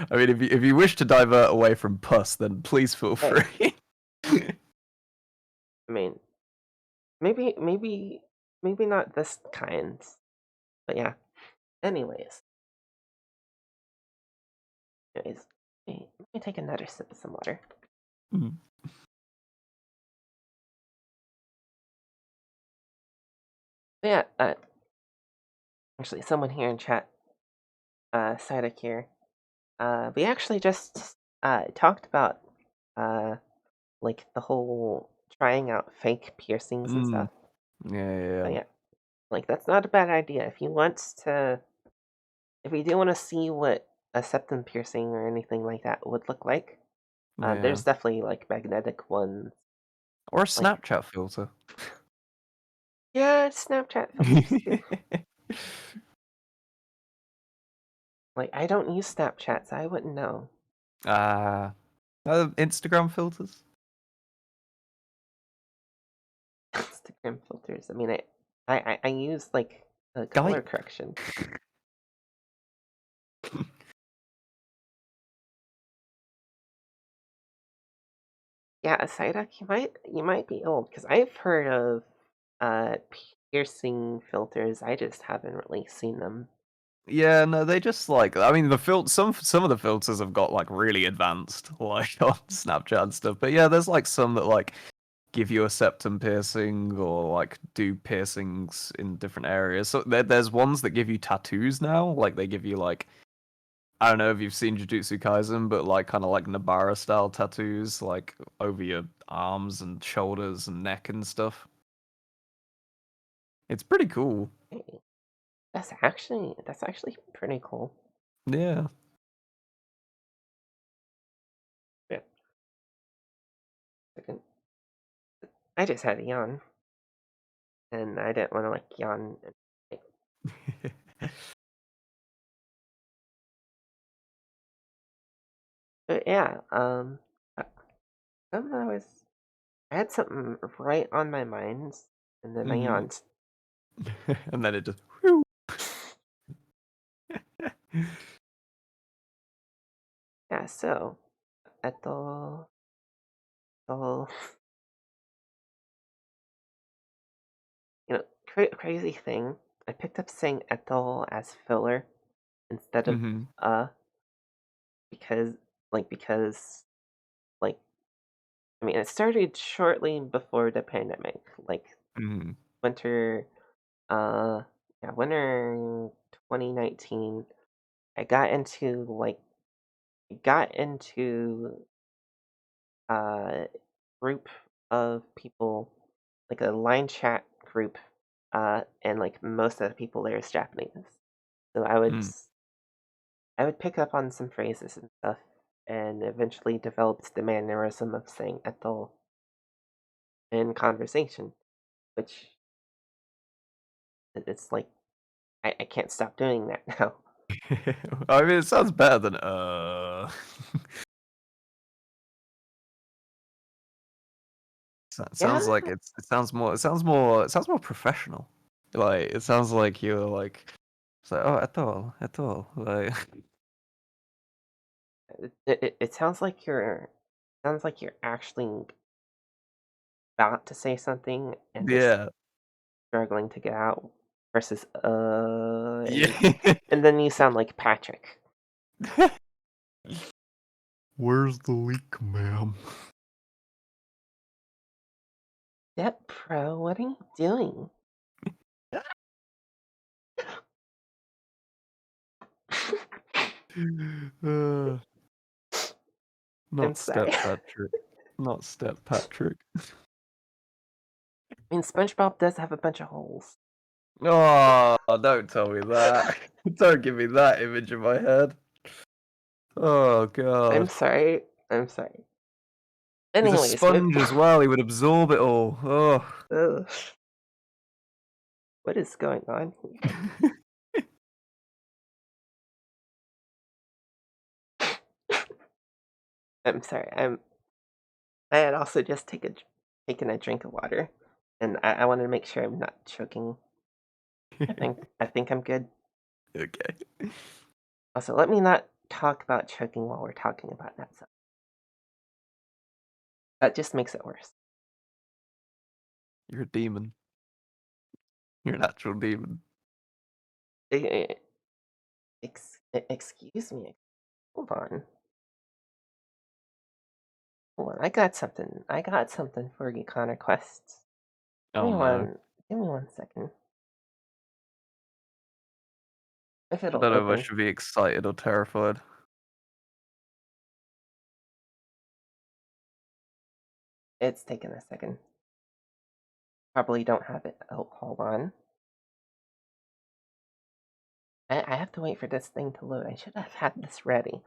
[SPEAKER 2] I mean, if you wish to divert away from pus, then please feel
[SPEAKER 1] Hey,
[SPEAKER 2] free.
[SPEAKER 1] I mean, maybe, maybe not this kind, but yeah. Anyways, anyways, let me take another sip of some water.
[SPEAKER 2] Mm.
[SPEAKER 1] But yeah, actually, someone here in chat, Sidek here, We actually just talked about uh, like the whole trying out fake piercings and
[SPEAKER 2] Mm.
[SPEAKER 1] stuff.
[SPEAKER 2] Yeah, yeah,
[SPEAKER 1] So
[SPEAKER 2] yeah.
[SPEAKER 1] yeah, like that's not a bad idea. If you do want to see what a septum piercing or anything like that would look like,
[SPEAKER 2] Yeah.
[SPEAKER 1] there's definitely like magnetic ones.
[SPEAKER 2] Or a
[SPEAKER 1] Like
[SPEAKER 2] Snapchat filter.
[SPEAKER 1] yeah, Snapchat filters too. Like I don't use Snapchat, so I wouldn't know.
[SPEAKER 2] Ah, Instagram filters.
[SPEAKER 1] Instagram filters. I mean, I use like a color
[SPEAKER 2] Guy.
[SPEAKER 1] correction. Yeah, Psyduck, you might be old because I've heard of uh piercing filters. I just haven't really seen them.
[SPEAKER 2] Yeah, no, they just like I mean the some of the filters have got like really advanced like on Snapchat and stuff. But yeah, there's like some that like give you a septum piercing or like do piercings in different areas. So there's ones that give you tattoos now. Like they give you like I don't know if you've seen Jujutsu Kaisen, but like kind of like Nabara style tattoos like over your arms and shoulders and neck and stuff. It's pretty cool.
[SPEAKER 1] Hey, that's actually pretty cool.
[SPEAKER 2] Yeah.
[SPEAKER 1] Yeah, second. I just had a yawn, and I didn't want to like yawn. But yeah, uh, something I had something right on my mind, and then I
[SPEAKER 2] Hmm.
[SPEAKER 1] yawned.
[SPEAKER 2] And then it just whew.
[SPEAKER 1] Yeah, so at the crazy thing, I picked up saying ethyl as filler instead of
[SPEAKER 2] Hmm.
[SPEAKER 1] uh because because like I mean it started shortly before the pandemic, like
[SPEAKER 2] Hmm.
[SPEAKER 1] winter uh yeah, winter 2019. I got into a group of people, like a line chat group, and like most of the people there is Japanese. So
[SPEAKER 2] Mm.
[SPEAKER 1] I would pick up on some phrases and stuff, and eventually developed the mannerism of saying ethyl in conversation, which it's like I can't stop doing that now.
[SPEAKER 2] I mean, it sounds better than
[SPEAKER 1] Yeah,
[SPEAKER 2] sounds like it sounds more professional. Like it sounds like you're like it's like oh at all like
[SPEAKER 1] it sounds like you're actually about to say something and just
[SPEAKER 2] yeah
[SPEAKER 1] struggling to get out versus
[SPEAKER 2] yeah.
[SPEAKER 1] and then you sound like Patrick.
[SPEAKER 2] Where's the leak, ma'am?
[SPEAKER 1] Yep, pro, what are you doing?
[SPEAKER 2] uh,
[SPEAKER 1] I'm
[SPEAKER 2] not
[SPEAKER 1] sorry.
[SPEAKER 2] step Patrick, not step Patrick.
[SPEAKER 1] I mean, SpongeBob does have a bunch of holes.
[SPEAKER 2] Oh, don't tell me that. Don't give me that image in my head. Oh
[SPEAKER 1] I'm
[SPEAKER 2] god.
[SPEAKER 1] sorry. I'm sorry.
[SPEAKER 2] He's a
[SPEAKER 1] Anyways,
[SPEAKER 2] sponge as well. He would absorb it all. Oh.
[SPEAKER 1] ugh, what is going on here? I'm sorry. I had also just taken a drink of water, and I wanted to make sure I'm not choking. I think I'm good.
[SPEAKER 2] Okay.
[SPEAKER 1] Also, let me not talk about choking while we're talking about that stuff. That just makes it worse.
[SPEAKER 2] You're a demon. You're an actual demon.
[SPEAKER 1] Eh, eh, excuse me. Hold on. Hold on. I got something for you, Connor Quests. Give
[SPEAKER 2] Oh
[SPEAKER 1] me
[SPEAKER 2] no.
[SPEAKER 1] one. Give me 1 second. If
[SPEAKER 2] I
[SPEAKER 1] it'll
[SPEAKER 2] don't know if I
[SPEAKER 1] open.
[SPEAKER 2] should be excited or terrified.
[SPEAKER 1] It's taken a second. Probably don't have it. Oh, hold on. I have to wait for this thing to load. I should have had this ready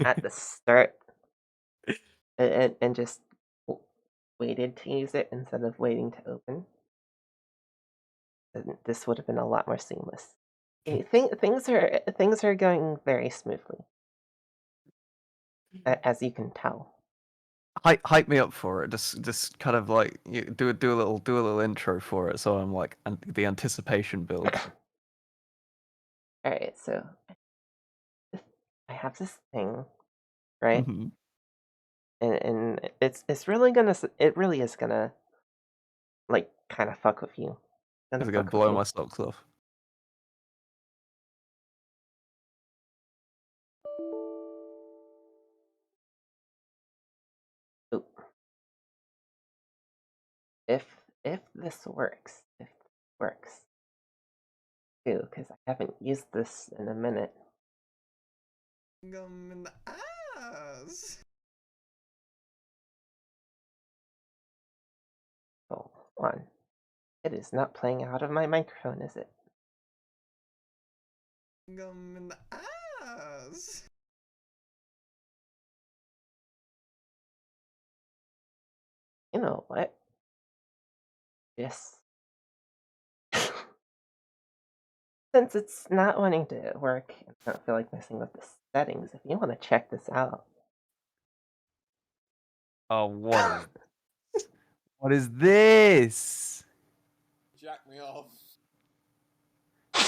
[SPEAKER 1] at the start and just waited to use it instead of waiting to open. Then this would have been a lot more seamless. Things are going very smoothly, as you can tell.
[SPEAKER 2] Hype me up for it. Just kind of like do a little intro for it, so I'm like the anticipation builds.
[SPEAKER 1] All right, so I have this thing, right?
[SPEAKER 2] Mhm.
[SPEAKER 1] And it's really gonna it really is gonna like kind of fuck with you. Gonna
[SPEAKER 2] Is it gonna
[SPEAKER 1] fuck with
[SPEAKER 2] blow
[SPEAKER 1] you.
[SPEAKER 2] my socks off?
[SPEAKER 1] Ooh. If this works, too, because I haven't used this in a minute.
[SPEAKER 3] Gum in the ass.
[SPEAKER 1] Hold on. It is not playing out of my microphone, is it?
[SPEAKER 3] Gum in the ass.
[SPEAKER 1] You know what? Yes. Since it's not wanting to work, I don't feel like messing with the settings. If you want to check this out.
[SPEAKER 2] Oh, what is this?
[SPEAKER 3] Jack me off.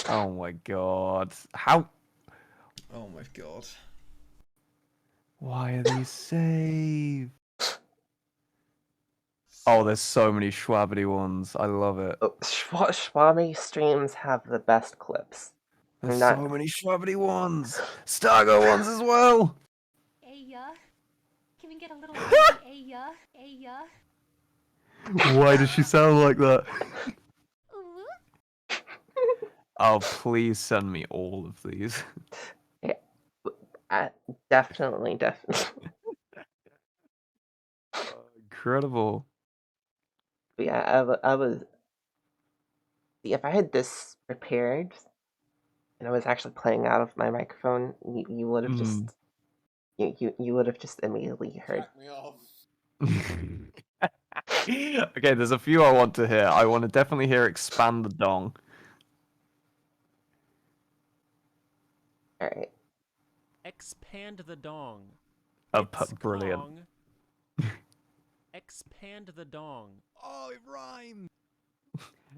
[SPEAKER 2] Oh my god! How?
[SPEAKER 3] Oh my god.
[SPEAKER 2] Why are these saved? Oh, there's so many schwabbity ones. I love it.
[SPEAKER 1] Oh, Schwami streams have the best clips.
[SPEAKER 2] There's
[SPEAKER 1] I'm not.
[SPEAKER 2] so many schwabbity ones. Stargo ones as well.
[SPEAKER 4] Aya, can we get a little baby Aya? Aya.
[SPEAKER 2] Why does she sound like that?
[SPEAKER 4] Ooh.
[SPEAKER 2] Oh, please send me all of these.
[SPEAKER 1] Definitely.
[SPEAKER 2] Incredible.
[SPEAKER 1] But yeah, I was. See, if I had this prepared and I was actually playing out of my microphone, you would have just
[SPEAKER 2] Mm.
[SPEAKER 1] you would have just immediately heard.
[SPEAKER 3] Jack me off.
[SPEAKER 2] Okay, there's a few I want to hear. I want to definitely hear expand the dong.
[SPEAKER 1] All right.
[SPEAKER 5] Expand the dong.
[SPEAKER 2] Oh,
[SPEAKER 5] It's
[SPEAKER 2] brilliant.
[SPEAKER 5] Kong. Expand the dong.
[SPEAKER 3] Oh, it rhymed.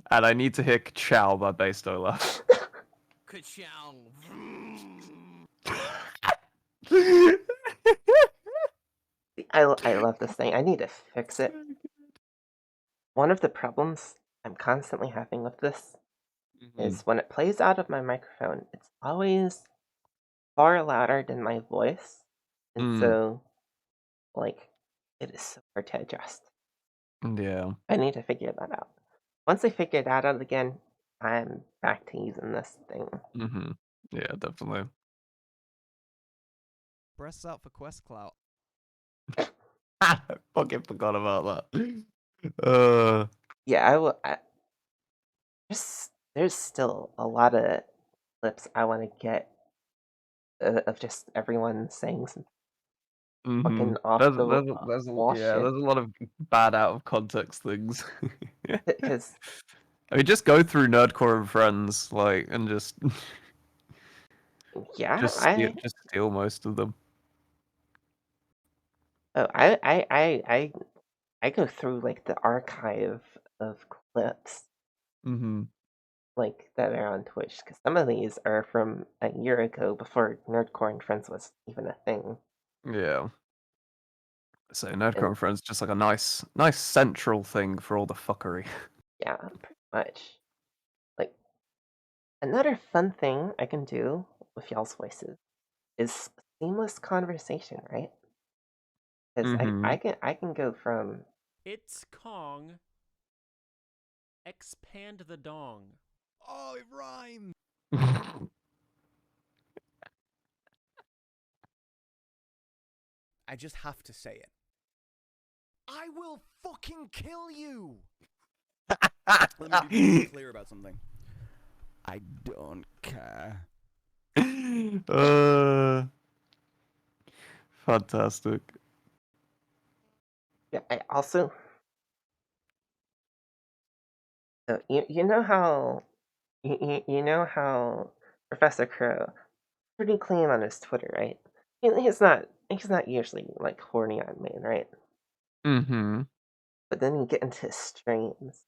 [SPEAKER 2] And I need to hear Chow by Bass Olaf.
[SPEAKER 5] Ka-chow.
[SPEAKER 1] I love this thing. I need to fix it. One of the problems I'm constantly having with this is when it plays out of my microphone, it's always far louder than my voice, and so like it is so hard to adjust.
[SPEAKER 2] Yeah.
[SPEAKER 1] I need to figure that out. Once I figure that out again, I'm back to using this thing.
[SPEAKER 2] Yeah, definitely.
[SPEAKER 3] Breasts out for quest clout.
[SPEAKER 2] I fucking forgot about that.
[SPEAKER 1] Yeah, I will. There's still a lot of clips I want to get of just everyone saying some fucking off
[SPEAKER 2] There's,
[SPEAKER 1] the wall
[SPEAKER 2] yeah,
[SPEAKER 1] shit.
[SPEAKER 2] there's a lot of bad out of context things.
[SPEAKER 1] Because
[SPEAKER 2] I mean, just go through Nerdcore and Friends, like, and just
[SPEAKER 1] yeah,
[SPEAKER 2] just steal most of them.
[SPEAKER 1] oh, I go through like the archive of clips like that are on Twitch because some of these are from a year ago before Nerdcore and Friends was even a thing.
[SPEAKER 2] Yeah. So Nerdcore
[SPEAKER 1] And
[SPEAKER 2] and Friends just like a nice central thing for all the fuckery.
[SPEAKER 1] yeah, pretty much. Like another fun thing I can do with y'all's voices is seamless conversation, right? Because I can go from
[SPEAKER 5] It's Kong. Expand the dong.
[SPEAKER 3] Oh, it rhymed. I just have to say it. I will fucking kill you.
[SPEAKER 6] Let me be clear about something. I don't care.
[SPEAKER 2] Fantastic.
[SPEAKER 1] Yeah, I also. So you know how you know how Professor Crow pretty clean on his Twitter, right? He's not usually like horny on main, right?
[SPEAKER 2] Mm-hmm.
[SPEAKER 1] But then you get into his streams.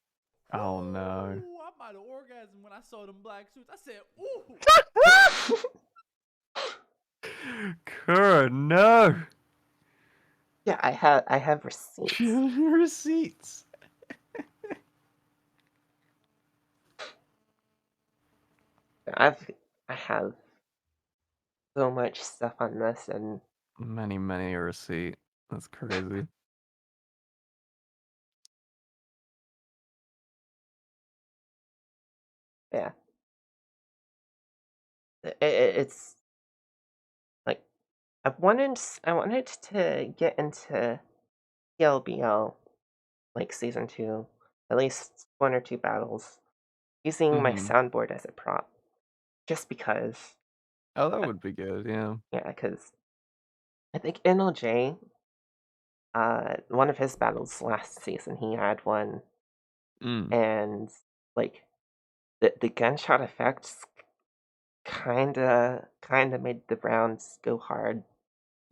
[SPEAKER 2] Oh no.
[SPEAKER 3] Ooh, I might have orgasmed when I saw them black suits. I said, ooh.
[SPEAKER 2] Kura, no.
[SPEAKER 1] Yeah, I have receipts.
[SPEAKER 2] Receipts.
[SPEAKER 1] I have so much stuff on this, and
[SPEAKER 2] Many a receipt. That's crazy.
[SPEAKER 1] yeah, it's like I wanted to get into PLBL like season 2, at least 1 or 2 battles, using my
[SPEAKER 2] Mm-hmm.
[SPEAKER 1] soundboard as a prop, just because.
[SPEAKER 2] Oh, that would be good, yeah.
[SPEAKER 1] Yeah, because I think NLJ, one of his battles last season, he had one,
[SPEAKER 2] Mm.
[SPEAKER 1] and like the gunshot effects kinda made the rounds go hard.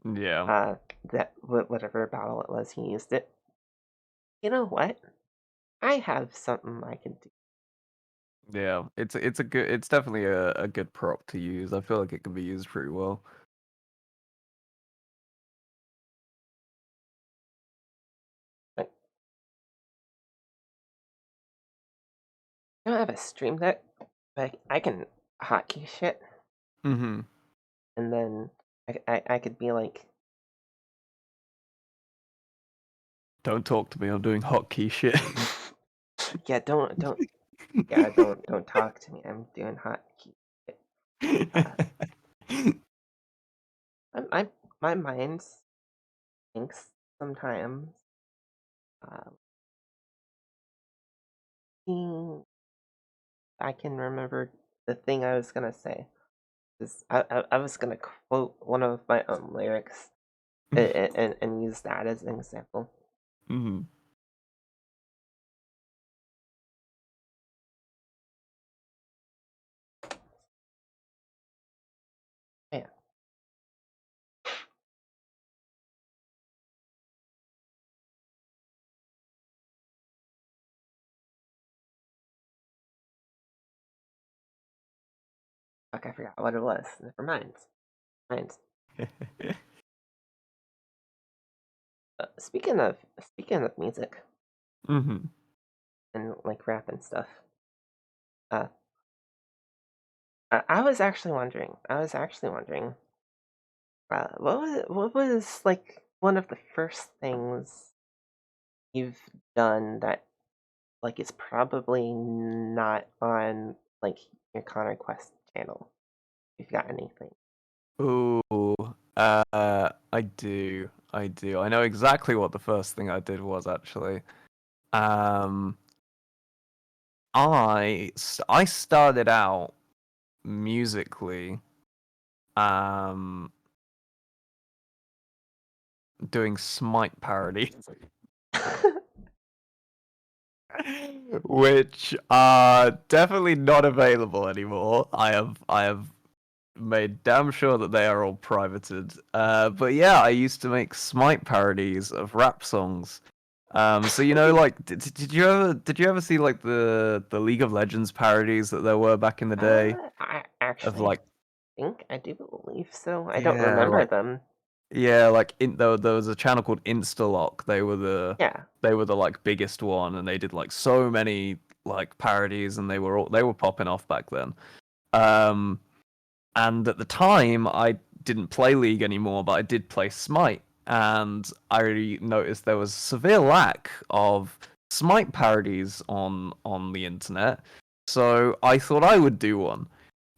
[SPEAKER 2] Yeah.
[SPEAKER 1] That whatever battle it was, he used it. You know what? I have something I can do.
[SPEAKER 2] Yeah. It's definitely a good prop to use. I feel like it can be used pretty well.
[SPEAKER 1] Like, I don't have a stream deck, but I can hotkey shit,
[SPEAKER 2] Mm-hmm.
[SPEAKER 1] and then I could be like,
[SPEAKER 2] Don't talk to me, I'm doing hotkey shit.
[SPEAKER 1] yeah, don't talk to me. I'm doing hotkey shit. My my mind thinks sometimes. Um, seeing I can remember the thing I was gonna say. I was gonna quote one of my own lyrics and use that as an example.
[SPEAKER 2] Mm-hmm.
[SPEAKER 1] Yeah. Fuck, I forgot what it was. Never mind. Mind. Speaking of music
[SPEAKER 2] Mm-hmm.
[SPEAKER 1] and like rap and stuff, uh, I was actually wondering. What was like one of the first things you've done that like is probably not on like your Connor Quest channel? If you got anything.
[SPEAKER 2] Ooh, I do. I do. I know exactly what the first thing I did was actually. Um, I started out musically, um, doing Smite parodies, which are definitely not available anymore. I have made damn sure that they are all privated. But yeah, I used to make Smite parodies of rap songs. So you know, like, did you ever see like the League of Legends parodies that there were back in the day
[SPEAKER 1] I
[SPEAKER 2] of
[SPEAKER 1] actually
[SPEAKER 2] like
[SPEAKER 1] think I do believe so. I don't
[SPEAKER 2] yeah
[SPEAKER 1] remember
[SPEAKER 2] like
[SPEAKER 1] them.
[SPEAKER 2] yeah like there was a channel called Instalock.
[SPEAKER 1] Yeah.
[SPEAKER 2] They were the like biggest one, and they did like so many like parodies, and they were popping off back then. Um, And at the time, I didn't play League anymore, but I did play Smite. And I really noticed there was a severe lack of Smite parodies on the internet. So I thought I would do one.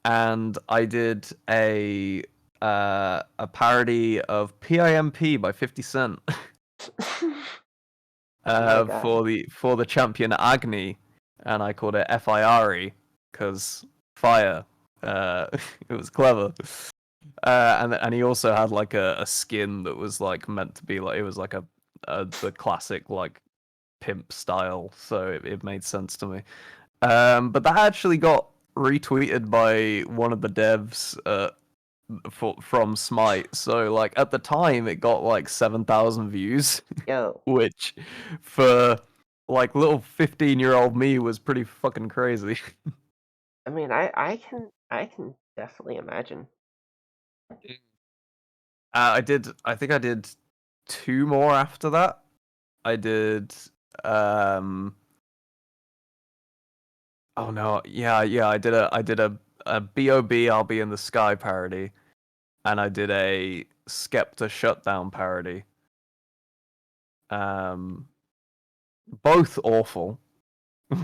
[SPEAKER 2] And I did a parody of PIMP by 50 Cent.
[SPEAKER 1] my God.
[SPEAKER 2] for the champion Agni, and I called it Fire because fire. It was clever. And he also had like a skin that was like meant to be like, it was like the classic like pimp style, so it made sense to me. But that actually got retweeted by one of the devs from Smite. So like at the time, it got like 7,000 views,
[SPEAKER 1] Yo,
[SPEAKER 2] which for like little 15-year-old me was pretty fucking crazy.
[SPEAKER 1] I mean, I can definitely imagine.
[SPEAKER 2] I think I did two more after that. I did oh no, yeah, I did a B.O.B. I'll Be in the Sky parody, and I did a Skepta Shutdown parody. Um Both awful.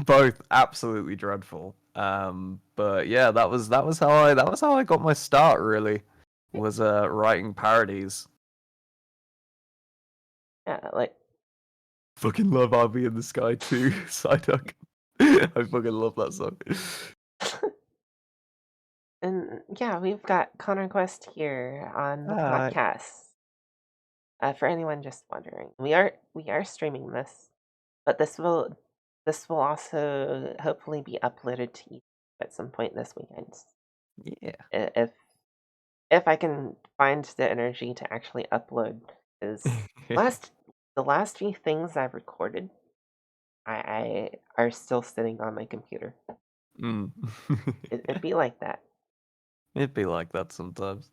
[SPEAKER 2] Both absolutely dreadful. But yeah, that was how I got my start really. Was writing parodies.
[SPEAKER 1] Yeah, like
[SPEAKER 2] Fucking love I'll Be in the Sky too, Psyduck. I fucking love that song.
[SPEAKER 1] and yeah, we've got Connor Quest here on the
[SPEAKER 2] Hi.
[SPEAKER 1] podcast. For anyone just wondering, we are streaming this, but this will also hopefully be uploaded to YouTube at some point this weekend.
[SPEAKER 2] Yeah.
[SPEAKER 1] If I can find the energy to actually upload, is last the last few things I've recorded, I are still sitting on my computer.
[SPEAKER 2] Mm.
[SPEAKER 1] It'd be like that.
[SPEAKER 2] It'd be like that sometimes.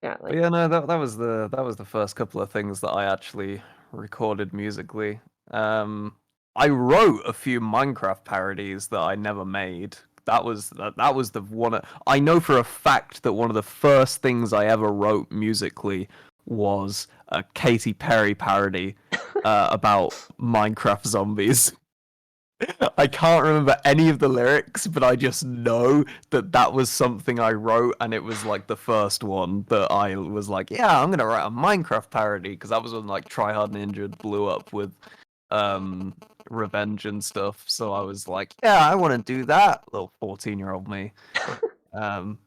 [SPEAKER 1] Yeah,
[SPEAKER 2] But
[SPEAKER 1] like
[SPEAKER 2] yeah, no, that was the first couple of things that I actually recorded musically. I wrote a few Minecraft parodies that I never made. That was the one. I know for a fact that one of the first things I ever wrote musically was a Katy Perry parody about Minecraft zombies. I can't remember any of the lyrics, but I just know that that was something I wrote, and it was like the first one that I was like, yeah, I'm gonna write a Minecraft parody, because that was when like Try Hard Ninja blew up with Revenge and stuff. So I was like, yeah, I want to do that, little 14-year-old me. Um,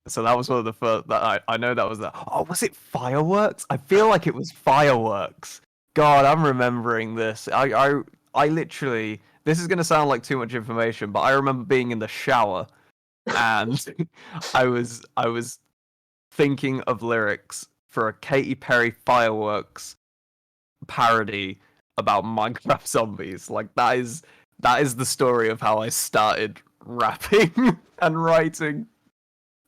[SPEAKER 2] so that was one of the first that I know that was that. Oh, was it Fireworks? I feel like it was Fireworks. God, I'm remembering this. I literally, this is gonna sound like too much information, but I remember being in the shower and I was thinking of lyrics for a Katy Perry Fireworks parody about Minecraft zombies. Like that is the story of how I started rapping and writing,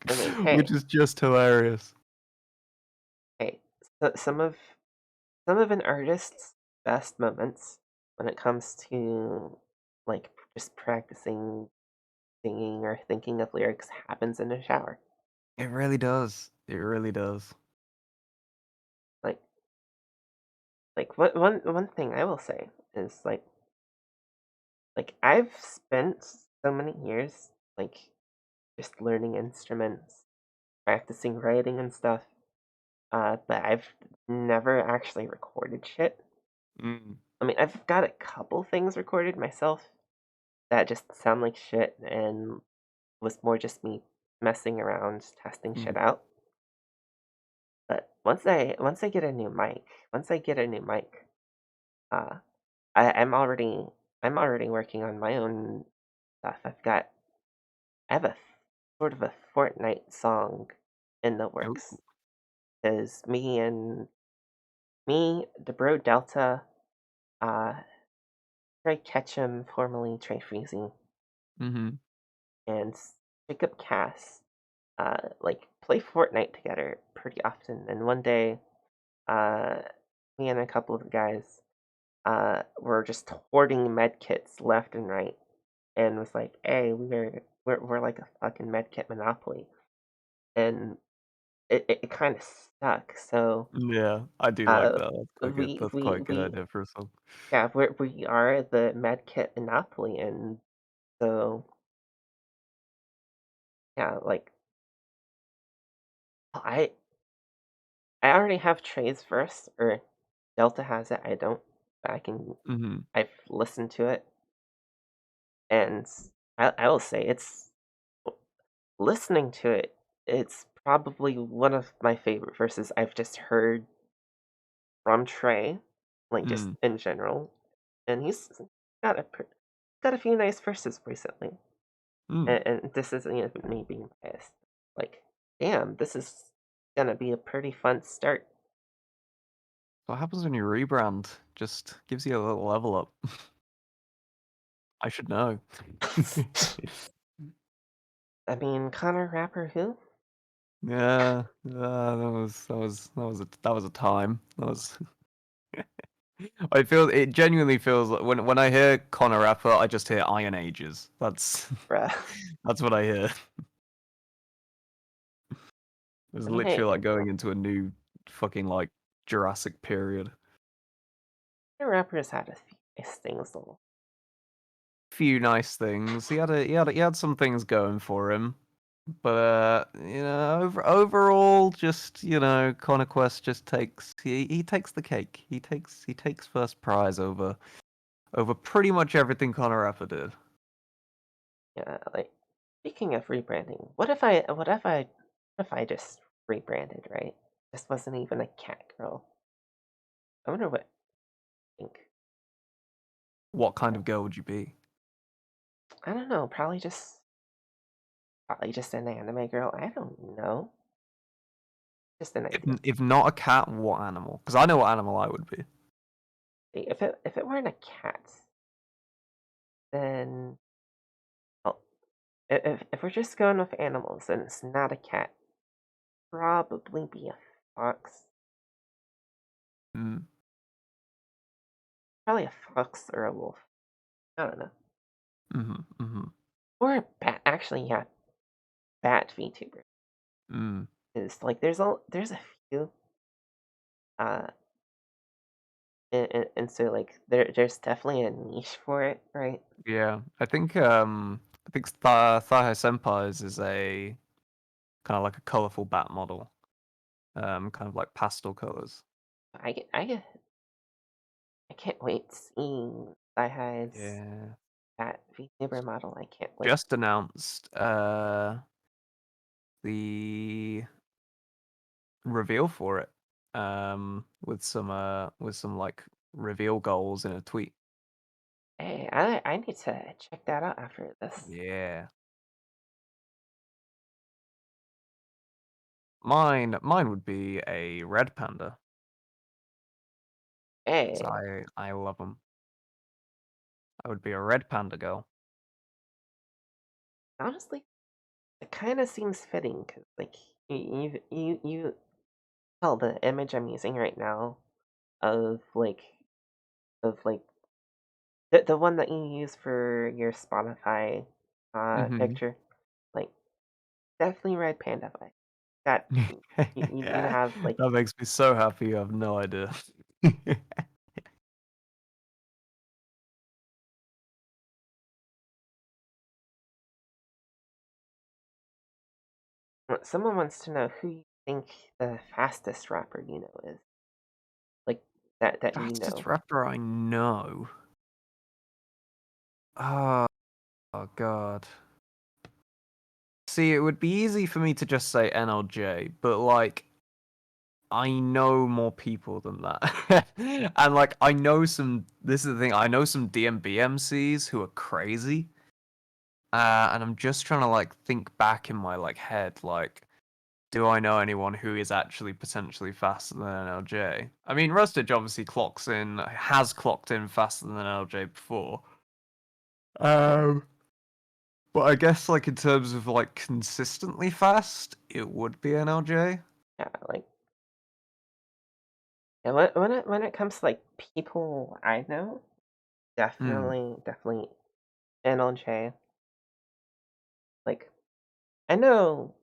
[SPEAKER 1] I mean,
[SPEAKER 2] which is just hilarious.
[SPEAKER 1] hey, some of an artist's best moments when it comes to like just practicing singing or thinking of lyrics happens in the shower.
[SPEAKER 2] It really does. It really does.
[SPEAKER 1] Like one thing I will say is like I've spent so many years like just learning instruments, practicing writing and stuff. But I've never actually recorded shit.
[SPEAKER 2] Mm.
[SPEAKER 1] I mean, I've got a couple things recorded myself that just sound like shit and was more just me messing around, testing shit
[SPEAKER 2] Mm.
[SPEAKER 1] out. But once I get a new mic, uh, I'm already working on my own stuff. I have a sort of a Fortnite song in the
[SPEAKER 2] Oh.
[SPEAKER 1] works. Because the bro Delta, uh, Trey Ketchum, formerly Trey Freezy,
[SPEAKER 2] Mm-hmm.
[SPEAKER 1] and Jacob Cass, like play Fortnite together pretty often. And one day, uh, me and a couple of guys, were just hoarding med kits left and right, and was like, "Hey, we're like a fucking medkit monopoly," and it kind of stuck. So,
[SPEAKER 2] Yeah, I do like
[SPEAKER 1] uh,
[SPEAKER 2] that. That's quite a good
[SPEAKER 1] we
[SPEAKER 2] idea for a song.
[SPEAKER 1] yeah, we are the medkit monopoly, and so yeah, like I I already have Trey's verse, or Delta has it. I don't.
[SPEAKER 2] Hmm.
[SPEAKER 1] I've listened to it, and I will say listening to it. It's probably one of my favorite verses I've just heard from Trey, like just
[SPEAKER 2] Mm.
[SPEAKER 1] in general, and he's got got a few nice verses recently.
[SPEAKER 2] Mm.
[SPEAKER 1] And this isn't even me being biased. Like, damn, this is gonna be a pretty fun start.
[SPEAKER 2] What happens when you rebrand? Just gives you a little level up. I should know.
[SPEAKER 1] I mean, Connor Rapper who?
[SPEAKER 2] Yeah, that was a time. That was. It genuinely feels like when I hear Connor Rapper, I just hear Iron Ages. That's
[SPEAKER 1] Bruh.
[SPEAKER 2] that's what I hear. It's
[SPEAKER 1] I mean, hey,
[SPEAKER 2] literally like going into a new fucking like Jurassic period.
[SPEAKER 1] Connor Rapper's had a few nice things though.
[SPEAKER 2] Few nice things. He had some things going for him. But overall, just Connor Quest just he takes the cake. He takes first prize over pretty much everything Connor Rapper did.
[SPEAKER 1] Yeah, like speaking of rebranding, what if I just rebranded, right? This wasn't even a Catgirl. I wonder what you think.
[SPEAKER 2] What kind of girl would you be?
[SPEAKER 1] I don't know, probably just an anime girl. I don't know. Just an
[SPEAKER 2] If
[SPEAKER 1] idea.
[SPEAKER 2] if not a cat, what animal? Because I know what animal I would be.
[SPEAKER 1] If it weren't a cat, then well, if we're just going with animals and it's not a cat, probably be a fox.
[SPEAKER 2] Mm,
[SPEAKER 1] Probably a fox or a wolf. I don't know.
[SPEAKER 2] mm-hmm, mm-hmm,
[SPEAKER 1] Or a bat. Actually, yeah, bat VTuber
[SPEAKER 2] mm.
[SPEAKER 1] is like there's a few. Uh, and so like there's definitely a niche for it, right?
[SPEAKER 2] Yeah, I think Thigh Senpai's is a kind of like a colorful bat model. Kind of like pastel colors.
[SPEAKER 1] I can't wait seeing Sci-Hi's
[SPEAKER 2] Yeah.
[SPEAKER 1] bat VTuber model. I can't wait.
[SPEAKER 2] Just announced the reveal for it. With some like reveal goals in a tweet.
[SPEAKER 1] Hey, I need to check that out after this.
[SPEAKER 2] Yeah. Mine would be a red panda. 'Cause
[SPEAKER 1] Hey,
[SPEAKER 2] I love them. I would be a red panda girl.
[SPEAKER 1] honestly, it kind of seems fitting because like you tell the image I'm using right now of like the one that you use for your Spotify
[SPEAKER 2] Hmm.
[SPEAKER 1] picture, like definitely red panda vibe. That you have like
[SPEAKER 2] That makes me so happy. You have no idea.
[SPEAKER 1] someone wants to know who you think the fastest rapper you know is. Like that you
[SPEAKER 2] Fastest
[SPEAKER 1] know.
[SPEAKER 2] rapper I know. Oh, oh God. See, it would be easy for me to just say NLJ, but like I know more people than that. And like I know some this is the thing, I know some DMB MCs who are crazy. And I'm just trying to like think back in my like head, like, do I know anyone who is actually potentially faster than NLJ? I mean, Rustage obviously has clocked in faster than NLJ before. Um, but I guess like in terms of like consistently fast, it would be NLJ.
[SPEAKER 1] Yeah, like yeah, when it comes to like people I know,
[SPEAKER 2] Hmm.
[SPEAKER 1] definitely NLJ. Like I know,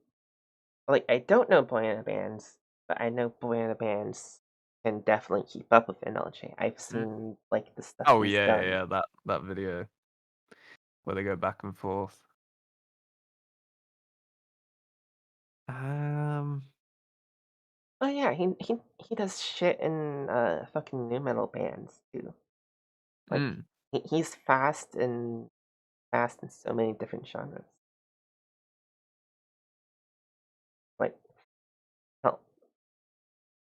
[SPEAKER 1] like I don't know Boyana bands, but I know Boyana bands can definitely keep up with NLJ. I've seen like the stuff
[SPEAKER 2] Oh
[SPEAKER 1] he's
[SPEAKER 2] yeah, yeah,
[SPEAKER 1] done.
[SPEAKER 2] yeah, that video where they go back and forth. Um,
[SPEAKER 1] Oh yeah, he does shit in fucking new metal bands too. Like
[SPEAKER 2] Mm.
[SPEAKER 1] he's fast in so many different genres. Like, well,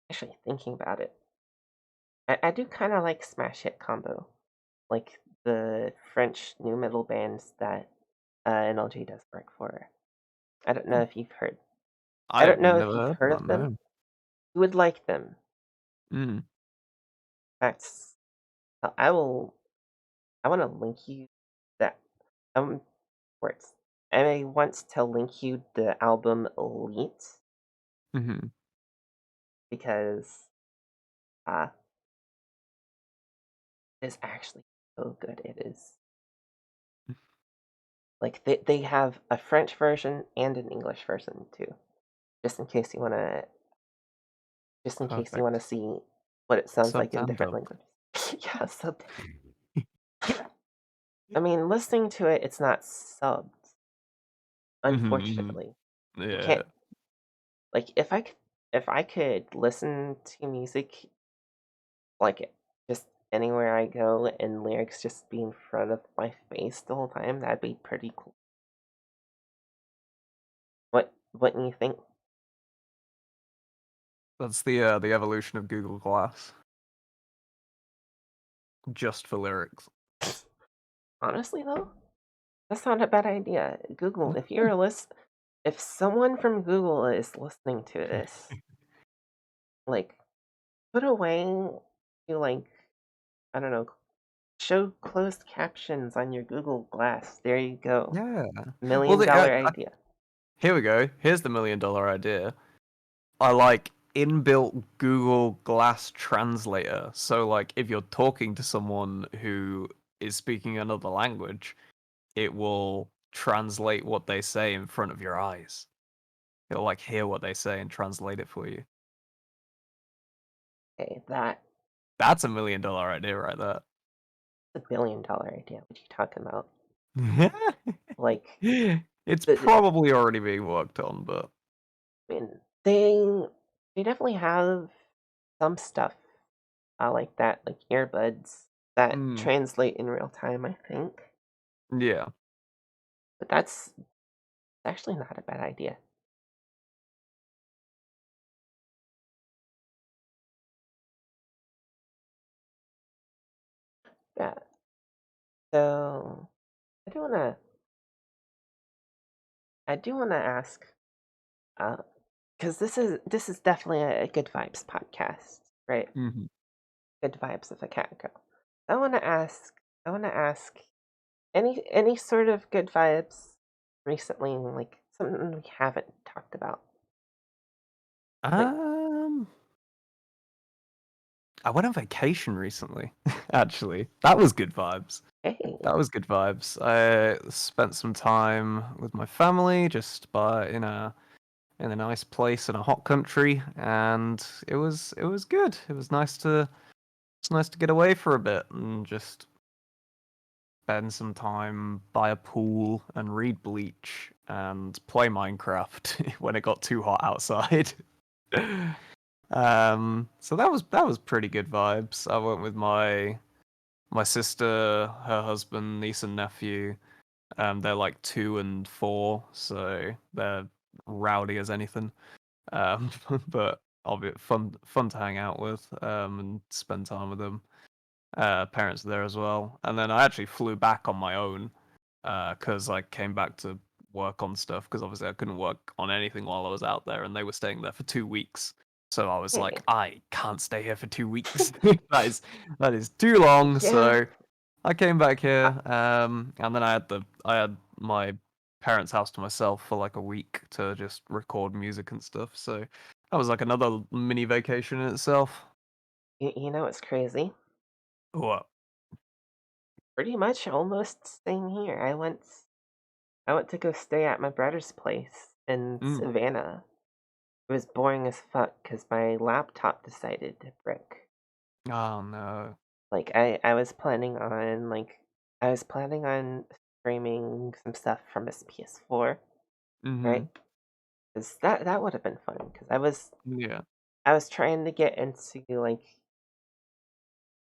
[SPEAKER 1] actually thinking about it, I do kind of like Smash Hit Combo, like the French new metal bands that NLG does work for. I don't know if you've heard. I
[SPEAKER 2] I've
[SPEAKER 1] don't know
[SPEAKER 2] never
[SPEAKER 1] if you've
[SPEAKER 2] heard
[SPEAKER 1] heard
[SPEAKER 2] of
[SPEAKER 1] of
[SPEAKER 2] that.
[SPEAKER 1] them.
[SPEAKER 2] No.
[SPEAKER 1] You would like them.
[SPEAKER 2] Mm.
[SPEAKER 1] That's. I will. I want to link you that. Words. I want to link you the album Elite
[SPEAKER 2] Mm-hmm.
[SPEAKER 1] because uh, it's actually so good. It is. Like they have a French version and an English version too. Just in case you wanna
[SPEAKER 2] Perfect.
[SPEAKER 1] see what it sounds like
[SPEAKER 2] Subbed
[SPEAKER 1] in
[SPEAKER 2] and
[SPEAKER 1] different
[SPEAKER 2] dubbed.
[SPEAKER 1] languages. Yeah, subbed. I mean, listening to it, it's not subbed.
[SPEAKER 2] Mm-hmm.
[SPEAKER 1] Unfortunately, you
[SPEAKER 2] Yeah.
[SPEAKER 1] can't. Like if I could listen to music like just anywhere I go and lyrics just be in front of my face the whole time, that'd be pretty cool. What do you think?
[SPEAKER 2] That's the evolution of Google Glass. Just for lyrics.
[SPEAKER 1] Honestly though, that's not a bad idea. Google, if someone from Google is listening to this, like put away you like I don't know, show closed captions on your Google Glass. There you go.
[SPEAKER 2] Yeah. Well,
[SPEAKER 1] Million dollar idea.
[SPEAKER 2] here we go. Here's the $1 million idea. I like inbuilt Google Glass translator. So like if you're talking to someone who is speaking another language, it will translate what they say in front of your eyes. It'll like hear what they say and translate it for you.
[SPEAKER 1] Okay,
[SPEAKER 2] That's a $1 million idea right there.
[SPEAKER 1] that's $1 billion idea. What are you talking about? Like
[SPEAKER 2] It's
[SPEAKER 1] the
[SPEAKER 2] probably already being worked on, but
[SPEAKER 1] I mean they definitely have some stuff like that, like earbuds that
[SPEAKER 2] mm,
[SPEAKER 1] translate in real time, I think.
[SPEAKER 2] yeah.
[SPEAKER 1] But that's actually not a bad idea. Yeah. So I do wanna ask, because this is definitely a good vibes podcast, right?
[SPEAKER 2] Hmm.
[SPEAKER 1] Good vibes of a cat girl. I wanna ask any sort of good vibes recently, like something we haven't talked about. Like,
[SPEAKER 2] Um, I went on vacation recently. Actually, that was good vibes.
[SPEAKER 1] hey,
[SPEAKER 2] That was good vibes. I spent some time with my family, just in a nice place in a hot country, and it was good. It's nice to get away for a bit and just spend some time by a pool and read Bleach and play Minecraft when it got too hot outside. So that was pretty good vibes. I went with my sister, her husband, niece and nephew. They're like 2 and 4, so they're rowdy as anything. But obviously fun to hang out with, and spend time with them. Parents there as well, and then I actually flew back on my own, because I came back to work on stuff because obviously I couldn't work on anything while I was out there, and they were staying there for 2 weeks. So I was
[SPEAKER 1] hey,
[SPEAKER 2] like, I can't stay here for 2 weeks. that is too long.
[SPEAKER 1] yeah.
[SPEAKER 2] So I came back
[SPEAKER 1] Uh,
[SPEAKER 2] here, and then I had my parents' house to myself for like a week to just record music and stuff. So that was like another mini vacation in itself.
[SPEAKER 1] you know what's crazy?
[SPEAKER 2] What?
[SPEAKER 1] Pretty much almost same here. I went to go stay at my brother's place in
[SPEAKER 2] Mm.
[SPEAKER 1] Savannah. It was boring as fuck because my laptop decided to break.
[SPEAKER 2] Oh no.
[SPEAKER 1] Like I was planning on streaming some stuff from his PS4, right?
[SPEAKER 2] Mhm.
[SPEAKER 1] Because that would have been fun. Because
[SPEAKER 2] Yeah.
[SPEAKER 1] I was trying to get into like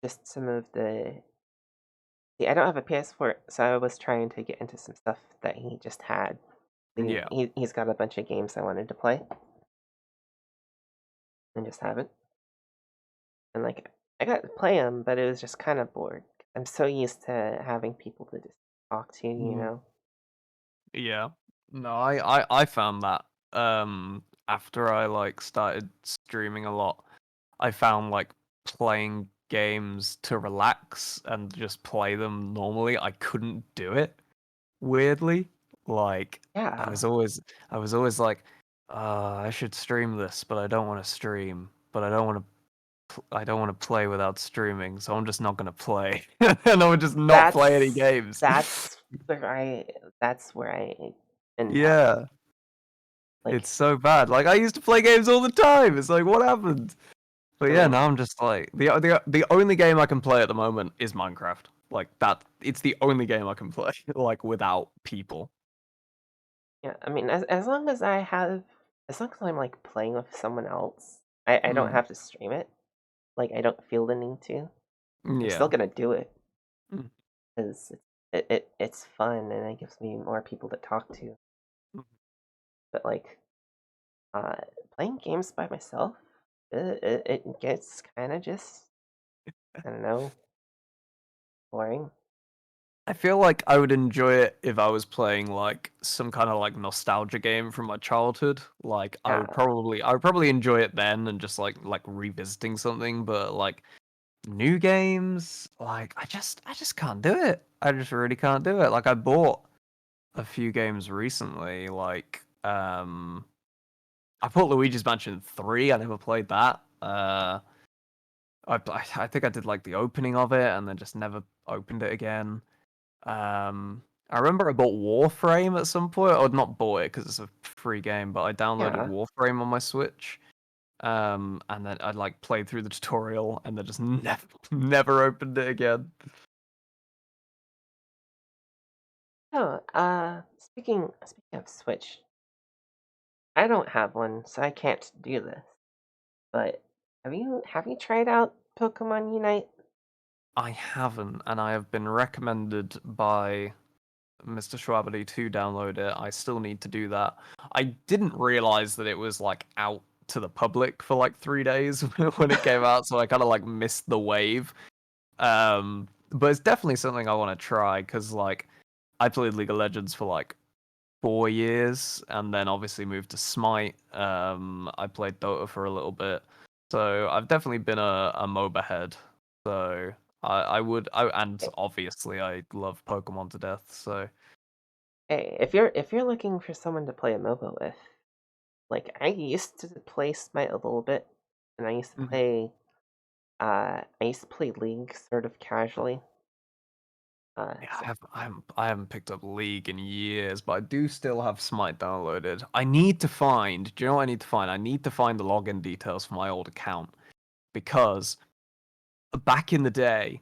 [SPEAKER 1] just some of the See, I don't have a PS4, so I was trying to get into some stuff that he just had.
[SPEAKER 2] Yeah.
[SPEAKER 1] He's got a bunch of games I wanted to play, and just haven't. And like, I got to play them, but it was just kind of bored. I'm so used to having people to just talk to,
[SPEAKER 2] Mhm.
[SPEAKER 1] know.
[SPEAKER 2] Yeah. No, I found that after I like started streaming a lot, I found like playing games to relax and just play them normally. I couldn't do it, weirdly. Like I
[SPEAKER 1] Yeah,
[SPEAKER 2] was always I was always like, I should stream this, but I don't want to stream, but I don't want to play without streaming, so I'm just not gonna play. And I would just not play any
[SPEAKER 1] that's
[SPEAKER 2] games.
[SPEAKER 1] that's where I end up.
[SPEAKER 2] Yeah.
[SPEAKER 1] Like,
[SPEAKER 2] It's so bad. Like I used to play games all the time. It's like what happened? But
[SPEAKER 1] I
[SPEAKER 2] yeah,
[SPEAKER 1] mean,
[SPEAKER 2] now I'm just like the only game I can play at the moment is Minecraft. Like that, it's the only game I can play like without people.
[SPEAKER 1] yeah, I mean, as long as I'm like playing with someone else, I don't
[SPEAKER 2] Mm,
[SPEAKER 1] have to stream it. Like, I don't feel the need to. I'm still
[SPEAKER 2] yeah.
[SPEAKER 1] gonna do it
[SPEAKER 2] Mm,
[SPEAKER 1] because it's fun and it gives me more people to talk to.
[SPEAKER 2] mm.
[SPEAKER 1] But like, uh, playing games by myself, it gets kind of just, I don't know, boring.
[SPEAKER 2] I feel like I would enjoy it if I was playing like some kind of like nostalgia game from my childhood. Like
[SPEAKER 1] Yeah,
[SPEAKER 2] I would probably enjoy it then and just like revisiting something, but like new games, like I just can't do it. I just really can't do it. Like I bought a few games recently, like I bought Luigi's Mansion 3. I never played that. I think I did like the opening of it and then just never opened it again. I remember I bought Warframe at some point, or not bought it because it's a free game, but I downloaded
[SPEAKER 1] yeah.
[SPEAKER 2] Warframe on my Switch. And then I like played through the tutorial and then just never opened it again.
[SPEAKER 1] Oh, speaking of Switch, I don't have one, so I can't do this. But have you tried out Pokemon Unite?
[SPEAKER 2] I haven't, and I have been recommended by Mr. Schwabity to download it. I still need to do that. I didn't realize that it was like out to the public for like 3 days when it came out, so I kind of like missed the wave. But it's definitely something I want to try because like I played League of Legends for like 4 years and then obviously moved to Smite. I played Dota for a little bit, so I've definitely been a MOBA head. So and obviously I love Pokemon to death. So
[SPEAKER 1] Hey, if you're looking for someone to play a MOBA with, like I used to play Smite a little bit, and
[SPEAKER 2] mhm.
[SPEAKER 1] I used to play League sort of casually.
[SPEAKER 2] Yeah,
[SPEAKER 1] So
[SPEAKER 2] I haven't picked up League in years, but I do still have Smite downloaded. I need to find. Do you know what I need to find? I need to find the login details for my old account because back in the day,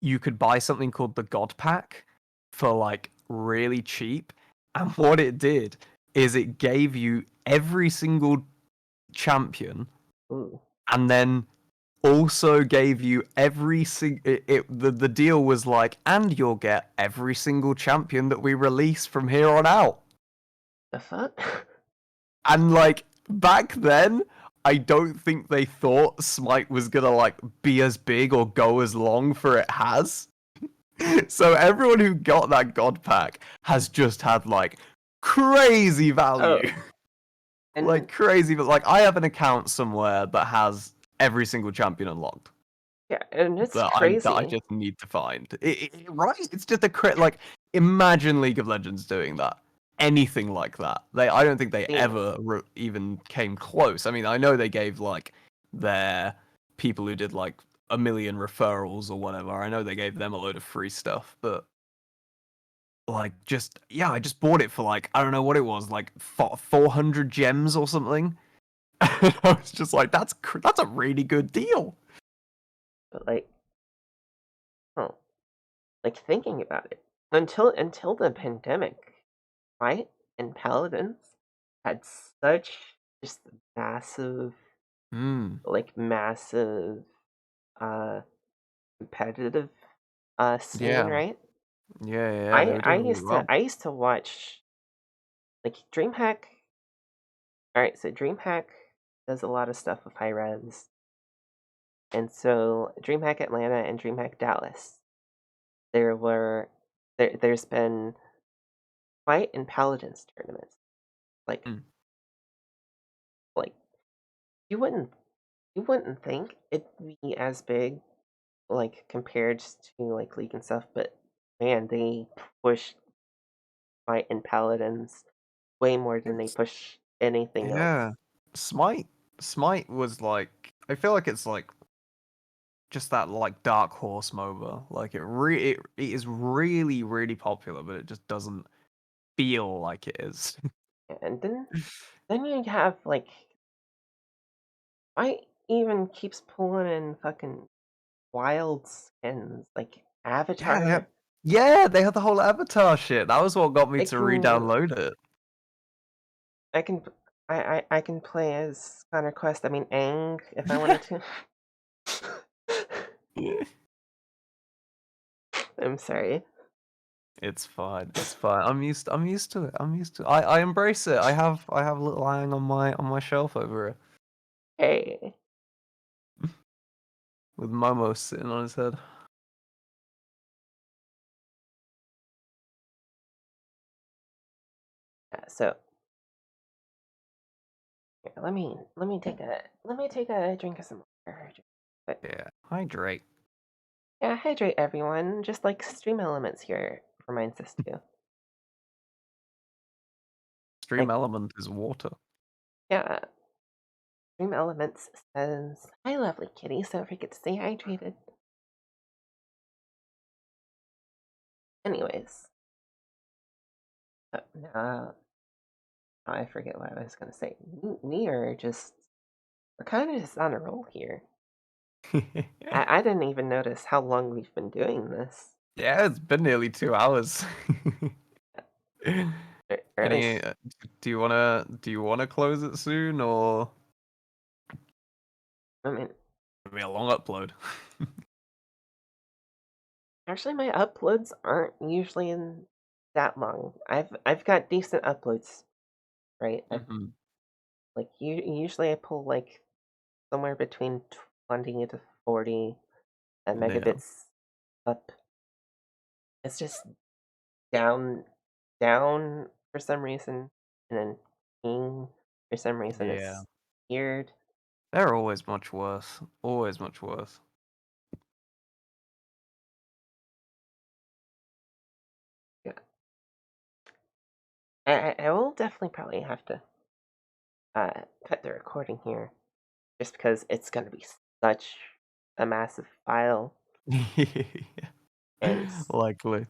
[SPEAKER 2] you could buy something called the God Pack for like really cheap, and what it did is it gave you every single champion,
[SPEAKER 1] ooh,
[SPEAKER 2] and then also gave you every the deal was like, and you'll get every single champion that we release from here on out.
[SPEAKER 1] the fuck?
[SPEAKER 2] And like back then, I don't think they thought Smite was gonna like be as big or go as long for it has. So everyone who got that God Pack has just had like crazy value.
[SPEAKER 1] Oh, and
[SPEAKER 2] Like crazy, but like I have an account somewhere that has every single champion unlocked.
[SPEAKER 1] yeah, and it's
[SPEAKER 2] That I
[SPEAKER 1] crazy.
[SPEAKER 2] just need to find. Right? It's just a like imagine League of Legends doing that. Anything like that. I don't think they
[SPEAKER 1] See,
[SPEAKER 2] ever even came close. I mean, I know they gave like their people who did like a million referrals or whatever. I know they gave them a load of free stuff, but like just yeah, I just bought it for like I don't know what it was, like 400 gems or something. I was just like that's a really good deal.
[SPEAKER 1] but like, oh, like thinking about it, until the pandemic, right? And Paladins had such just massive,
[SPEAKER 2] Hmm.
[SPEAKER 1] like massive, uh, competitive Scene, right?
[SPEAKER 2] Yeah, they were
[SPEAKER 1] I
[SPEAKER 2] doing really well.
[SPEAKER 1] used to watch like DreamHack. All right, so DreamHack does a lot of stuff with high res, and so DreamHack Atlanta and DreamHack Dallas. There's been Fight and Paladins tournaments. Like
[SPEAKER 2] Mm.
[SPEAKER 1] like you wouldn't think it'd be as big like compared to like League and stuff, but man, they push Fight and Paladins way more than they
[SPEAKER 2] It's
[SPEAKER 1] push anything else.
[SPEAKER 2] yeah. Smite Smite was like I feel like it's like just that like dark horse MOBA. Like it is really really popular, but it just doesn't feel like it is.
[SPEAKER 1] And then you have like Fight even keeps pulling in fucking wild skins like
[SPEAKER 2] Yeah, they have,
[SPEAKER 1] Avatar.
[SPEAKER 2] yeah, they had the whole Avatar shit. That was what got me
[SPEAKER 1] It
[SPEAKER 2] to
[SPEAKER 1] can
[SPEAKER 2] re-download it.
[SPEAKER 1] I can I can play as Connor Quest. I mean Aang if I wanted to. I'm sorry.
[SPEAKER 2] It's fine. It's fine. I'm used to it. I'm used to it. I embrace it. I have a little Aang on my shelf over it
[SPEAKER 1] Hey.
[SPEAKER 2] with Momo sitting on his head.
[SPEAKER 1] Yeah, so here, let me take a drink of some water. But
[SPEAKER 2] Yeah. Hydrate.
[SPEAKER 1] yeah, hydrate everyone. Just like Stream Elements here reminds us to.
[SPEAKER 2] Stream
[SPEAKER 1] Like
[SPEAKER 2] element is water.
[SPEAKER 1] yeah, Stream Elements says, "Hi, lovely kitty." So forget to stay hydrated. Anyways, now I forget what I was gonna say. We are just we're kind of just on a roll here. I didn't even notice how long we've been doing this.
[SPEAKER 2] Yeah, it's been nearly 2 hours.
[SPEAKER 1] Or at
[SPEAKER 2] Any?
[SPEAKER 1] least,
[SPEAKER 2] Do you wanna close it soon or
[SPEAKER 1] I mean,
[SPEAKER 2] it'll be a long upload?
[SPEAKER 1] actually, my uploads aren't usually in that long. I've got decent uploads, right?
[SPEAKER 2] Mhm.
[SPEAKER 1] Like usually I pull like somewhere between 20 to 40
[SPEAKER 2] Yeah.
[SPEAKER 1] megabits up. It's just down down for some reason, and then ping for some reason.
[SPEAKER 2] Yeah.
[SPEAKER 1] It's weird.
[SPEAKER 2] They're always much worse. Always much worse.
[SPEAKER 1] Yeah, I will definitely probably have to cut the recording here, just because it's gonna be such a massive file, and
[SPEAKER 2] Likely.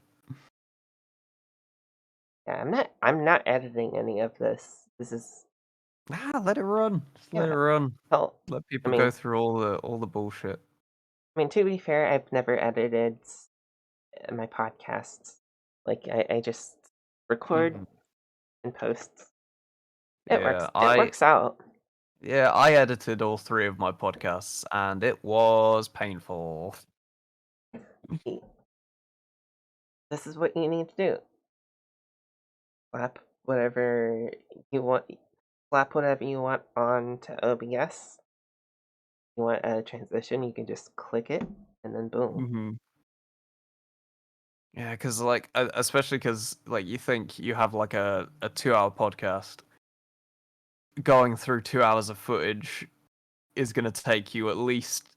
[SPEAKER 1] yeah, I'm not editing any of this. This is
[SPEAKER 2] Ah, let it run. Just let it
[SPEAKER 1] yeah.
[SPEAKER 2] run.
[SPEAKER 1] Hell,
[SPEAKER 2] Let
[SPEAKER 1] I
[SPEAKER 2] people go
[SPEAKER 1] mean,
[SPEAKER 2] through all the bullshit.
[SPEAKER 1] to be fair, I've never edited my podcasts. Like I just record
[SPEAKER 2] Mhm.
[SPEAKER 1] and post. It
[SPEAKER 2] Yeah,
[SPEAKER 1] works. It works out.
[SPEAKER 2] I edited all three of my podcasts and it was painful.
[SPEAKER 1] This is what you need to do. Slap whatever you want. Slap whatever you want onto OBS. You want a transition, you can just click it, and then boom.
[SPEAKER 2] Mhm. Yeah, because like, especially because like you think you have like a 2 hour podcast, going through 2 hours of footage is gonna take you at least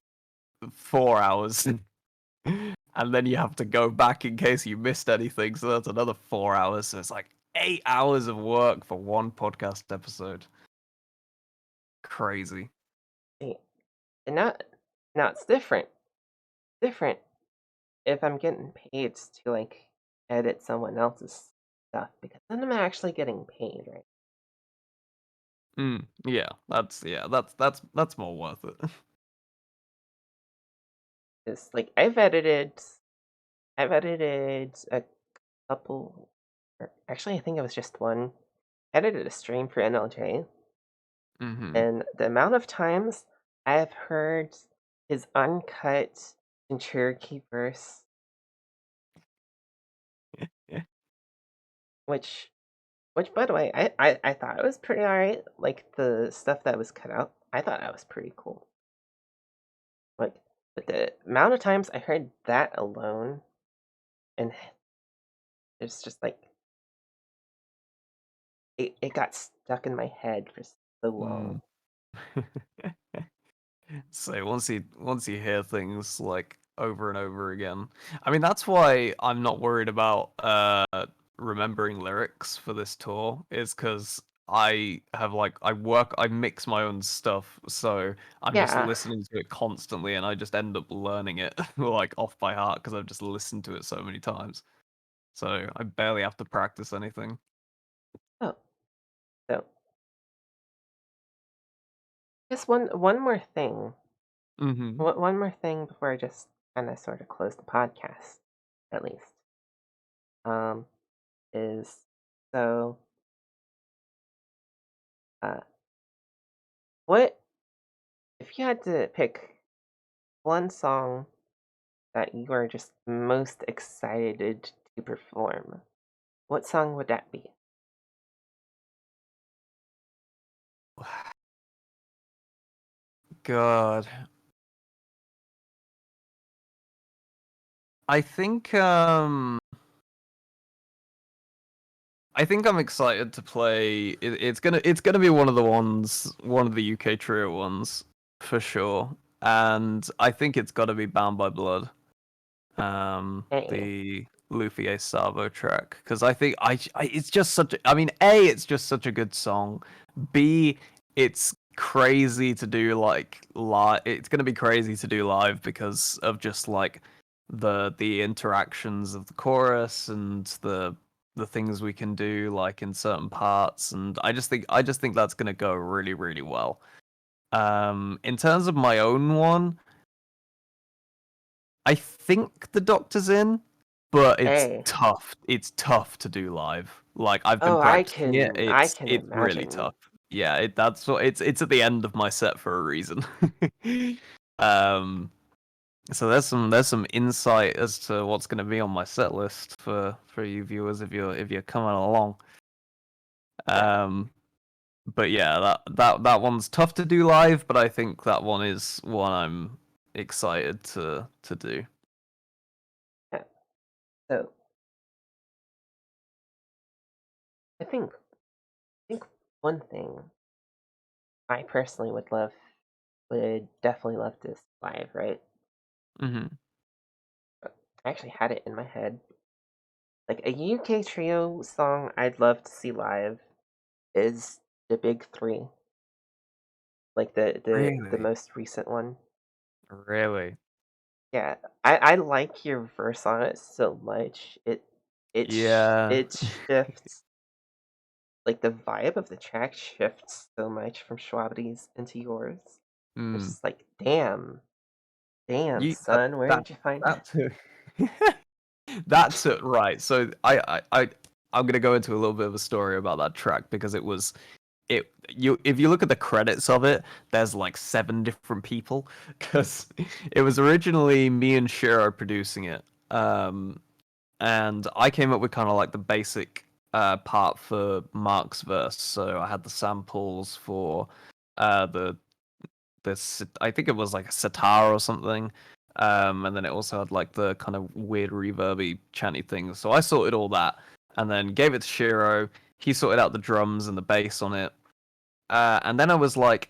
[SPEAKER 2] 4 hours. And then you have to go back in case you missed anything, so that's another 4 hours. So it's like 8 hours of work for one podcast episode. Crazy.
[SPEAKER 1] See, and now it's different. Different if I'm getting paid to like edit someone else's stuff because then I'm actually getting paid, right?
[SPEAKER 2] That's more worth it.
[SPEAKER 1] It's like I've edited a couple, or actually I think it was just one. I edited a stream for NLJ,
[SPEAKER 2] Hmm.
[SPEAKER 1] and the amount of times I have heard his uncut in Cherokee verse which by the way, I thought it was pretty alright. Like the stuff that was cut out, I thought that was pretty cool. Like, but the amount of times I heard that alone, and it's just like it got stuck in my head for so long.
[SPEAKER 2] So once you hear things like over and over again, I mean that's why I'm not worried about remembering lyrics for this tour, is because I mix my own stuff, so I'm just
[SPEAKER 1] Yeah.
[SPEAKER 2] listening to it constantly, and I just end up learning it like off by heart because I've just listened to it so many times. So I barely have to practice anything.
[SPEAKER 1] Oh, so just one more thing.
[SPEAKER 2] Mm-hmm.
[SPEAKER 1] One more thing before I just kind of sort of close the podcast, at least. Is so uh what if you had to pick one song that you are just most excited to perform, what song would that be?
[SPEAKER 2] God. I think I'm excited to play. It's gonna be one of the UK trio ones for sure, and I think it's got to be Bound by Blood,
[SPEAKER 1] Hey,
[SPEAKER 2] the Luffy Savo track, because I think it's just such. I mean, A, it's just such a good song. B, it's crazy to do like live. It's gonna be crazy to do live because of just like the interactions of the chorus and the things we can do like in certain parts, and I just think that's gonna go really really well. In terms of my own one, I think the Doctor's in, but it's
[SPEAKER 1] hey.
[SPEAKER 2] tough. It's tough to do live. Like I've been
[SPEAKER 1] Oh, I
[SPEAKER 2] practicing it.
[SPEAKER 1] can I
[SPEAKER 2] It's
[SPEAKER 1] can
[SPEAKER 2] it's really
[SPEAKER 1] imagine.
[SPEAKER 2] tough. Yeah, that's what it's at the end of my set for a reason. um, so there's some insight as to what's going to be on my set list for you viewers if you're coming along.
[SPEAKER 1] Yeah,
[SPEAKER 2] Um, but yeah, that one's tough to do live, but I think that one is one I'm excited to do.
[SPEAKER 1] yeah. So I think one thing I personally would definitely love to see live, right?
[SPEAKER 2] Hmm.
[SPEAKER 1] I actually had it in my head. Like a UK trio song I'd love to see live is the Big Three, like the
[SPEAKER 2] Really,
[SPEAKER 1] most recent one.
[SPEAKER 2] really,
[SPEAKER 1] Yeah, I like your verse on it so much.
[SPEAKER 2] yeah.
[SPEAKER 1] It shifts, like the vibe of the track shifts so much from Schwabity's into yours. It's
[SPEAKER 2] Mm.
[SPEAKER 1] just like, damn,
[SPEAKER 2] You that
[SPEAKER 1] son, where
[SPEAKER 2] that
[SPEAKER 1] did you find that?
[SPEAKER 2] that's it. That's it, right. So I'm gonna go into a little bit of a story about that track because if you look at the credits of it, there's like 7 different people because it was originally me and Shiro producing it. And I came up with kind of like the basic part for Mark's verse. So I had the samples for the this I think it was like a sitar or something. And then it also had like the kind of weird reverby chanty things. So I sorted all that and then gave it to Shiro. He sorted out the drums and the bass on it. And then I was like,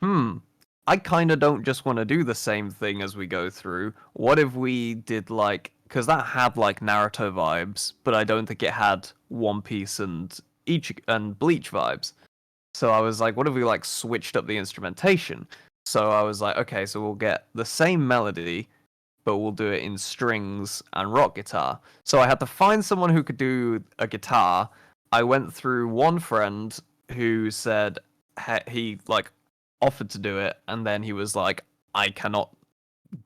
[SPEAKER 2] I kind of don't just want to do the same thing as we go through. What if we did like, because that had like Naruto vibes, but I don't think it had One Piece and Bleach vibes. So I was like, what if we like switched up the instrumentation? So I was like, okay, so we'll get the same melody, but we'll do it in strings and rock guitar. So I had to find someone who could do a guitar. I went through one friend who said he like offered to do it, and then he was like, I cannot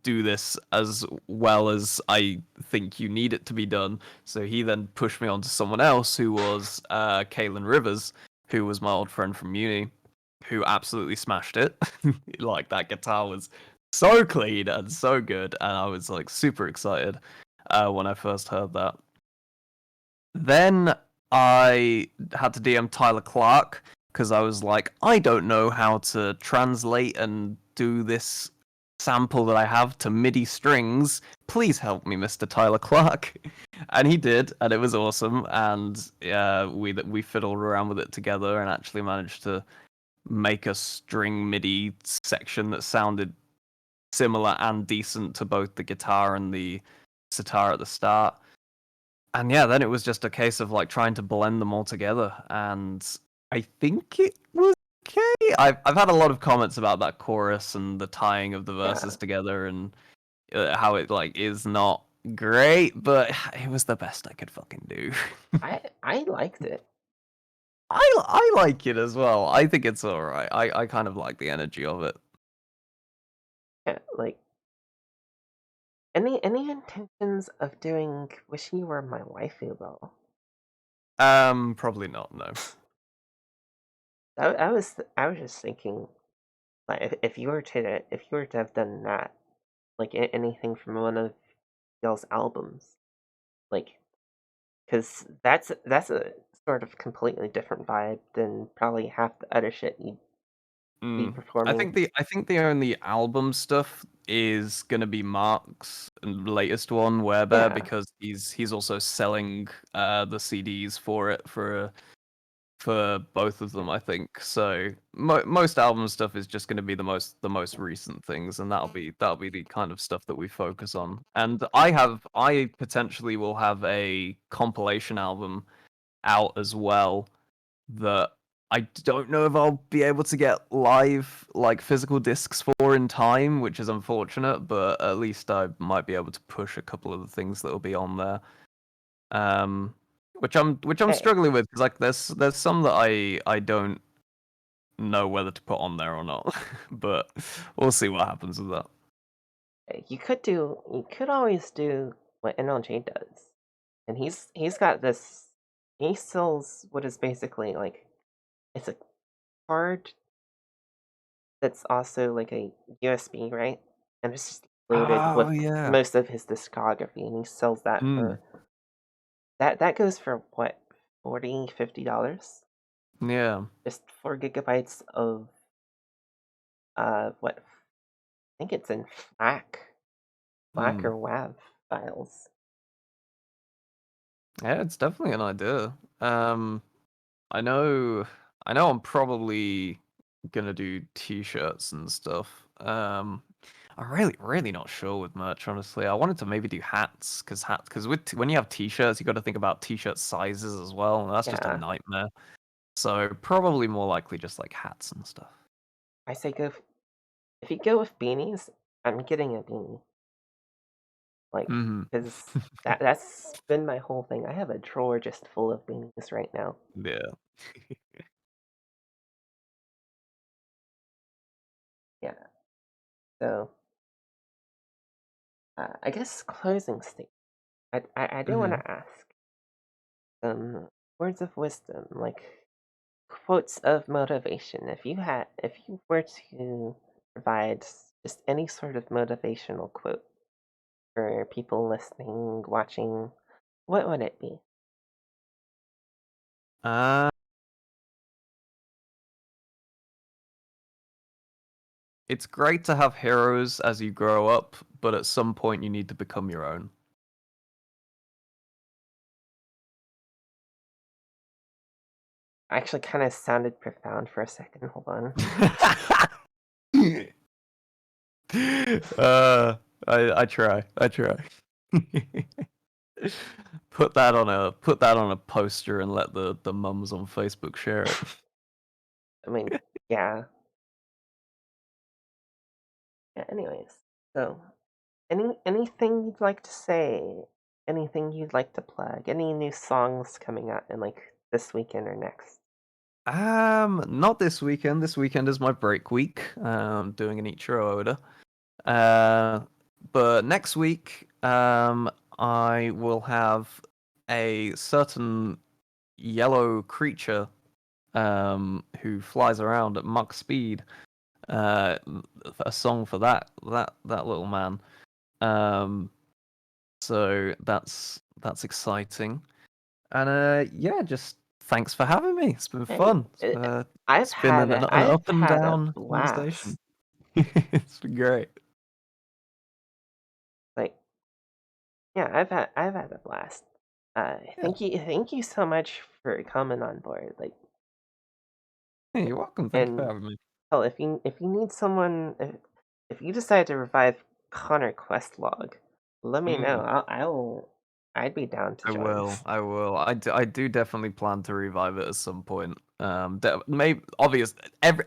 [SPEAKER 2] do this as well as I think you need it to be done. So he then pushed me on to someone else who was Kaylin Rivers, who was my old friend from uni, who absolutely smashed it. Like that guitar was so clean and so good, and I was like super excited when I first heard that. Then I had to DM Tyler Clark because I was like, I don't know how to translate and do this sample that I have to MIDI strings. Please help me, Mr. Tyler Clark. And he did, and it was awesome. And we fiddled around with it together and actually managed to make a string MIDI section that sounded similar and decent to both the guitar and the sitar at the start. And yeah, then it was just a case of like trying to blend them all together, and I think it was okay. I've had a lot of comments about that chorus and the tying of the verses together, and how it like is not great, but it was the best I could fucking do.
[SPEAKER 1] I liked it.
[SPEAKER 2] I like it as well. I think it's alright. I kind of like the energy of it.
[SPEAKER 1] Yeah, like any intentions of doing "Wish You Were My Waifu" though?
[SPEAKER 2] Probably not. No.
[SPEAKER 1] I was just thinking, like, if you were to have done that, like anything from one of y'all's albums, like, because that's a sort of completely different vibe than probably half the other shit you'd be
[SPEAKER 2] I
[SPEAKER 1] performing.
[SPEAKER 2] think the only album stuff is gonna be Mark's latest one, Werebear,
[SPEAKER 1] Yeah.
[SPEAKER 2] because he's also selling the CDs for it for both of them, I think. So most album stuff is just gonna be the most recent things, and that'll be the kind of stuff that we focus on. And I potentially will have a compilation album out as well that I don't know if I'll be able to get live, like physical discs for in time, which is unfortunate, but at least I might be able to push a couple of the things that will be on there. Which I'm
[SPEAKER 1] Hey,
[SPEAKER 2] struggling with because like there's some that I don't know whether to put on there or not, but we'll see what happens with that.
[SPEAKER 1] you could always do what NLJ does, and he's got this. He sells what is basically like it's a card that's also like a USB, right? And it's just loaded
[SPEAKER 2] Oh
[SPEAKER 1] with
[SPEAKER 2] yeah.
[SPEAKER 1] most of his discography, and he sells that
[SPEAKER 2] Mm,
[SPEAKER 1] for that goes for what, $40-$50,
[SPEAKER 2] yeah.
[SPEAKER 1] just 4 GB of what, I think it's in FLAC
[SPEAKER 2] Mm.
[SPEAKER 1] or WAV files.
[SPEAKER 2] Yeah, it's definitely an idea. I know I'm probably gonna do t-shirts and stuff. I'm really not sure with merch, honestly. I wanted to maybe do hats, because when you have t-shirts, you got to think about t-shirt sizes as well, and that's just a
[SPEAKER 1] Yeah,
[SPEAKER 2] nightmare. So probably more likely just like hats and stuff.
[SPEAKER 1] I say if you go with beanies, I'm getting a beanie. Like,
[SPEAKER 2] Hmm.
[SPEAKER 1] because that's been my whole thing. I have a drawer just full of beanies right now.
[SPEAKER 2] Yeah.
[SPEAKER 1] Yeah. So, I guess closing statement. I do want
[SPEAKER 2] Hmm.
[SPEAKER 1] to ask some words of wisdom, like quotes of motivation. If you were to provide just any sort of motivational quote for people listening, watching, what would it be?
[SPEAKER 2] Uh, it's great to have heroes as you grow up, but at some point you need to become your own.
[SPEAKER 1] Actually, kind of sounded profound for a second. Hold on.
[SPEAKER 2] I try. I try. Put that on a poster and let the mums on Facebook share it.
[SPEAKER 1] I mean, yeah. Yeah. Anyways, so anything you'd like to say? Anything you'd like to plug? Any new songs coming out in like this weekend or next?
[SPEAKER 2] Not this weekend. This weekend is my break week. Doing an Ichiro Oda. Uh, but next week, I will have a certain yellow creature, who flies around at Mach speed. Uh, a song for that little man. Um, so that's exciting. And yeah, just thanks for having me. It's been
[SPEAKER 1] Hey,
[SPEAKER 2] fun.
[SPEAKER 1] I've
[SPEAKER 2] It's been
[SPEAKER 1] had
[SPEAKER 2] an
[SPEAKER 1] I've
[SPEAKER 2] up and
[SPEAKER 1] had a
[SPEAKER 2] down conversation.
[SPEAKER 1] blast.
[SPEAKER 2] It's been great.
[SPEAKER 1] Like, yeah, I've had a blast.
[SPEAKER 2] Yeah.
[SPEAKER 1] Thank you so much for coming on board. Like,
[SPEAKER 2] Hey, you're welcome. Thank you for
[SPEAKER 1] and
[SPEAKER 2] having me.
[SPEAKER 1] hell, if you need someone, if you decide to revive Connor Questlog, let me know. I'd be down to
[SPEAKER 2] I
[SPEAKER 1] join.
[SPEAKER 2] will. I will. I do definitely plan to revive it at some point. Maybe obvious.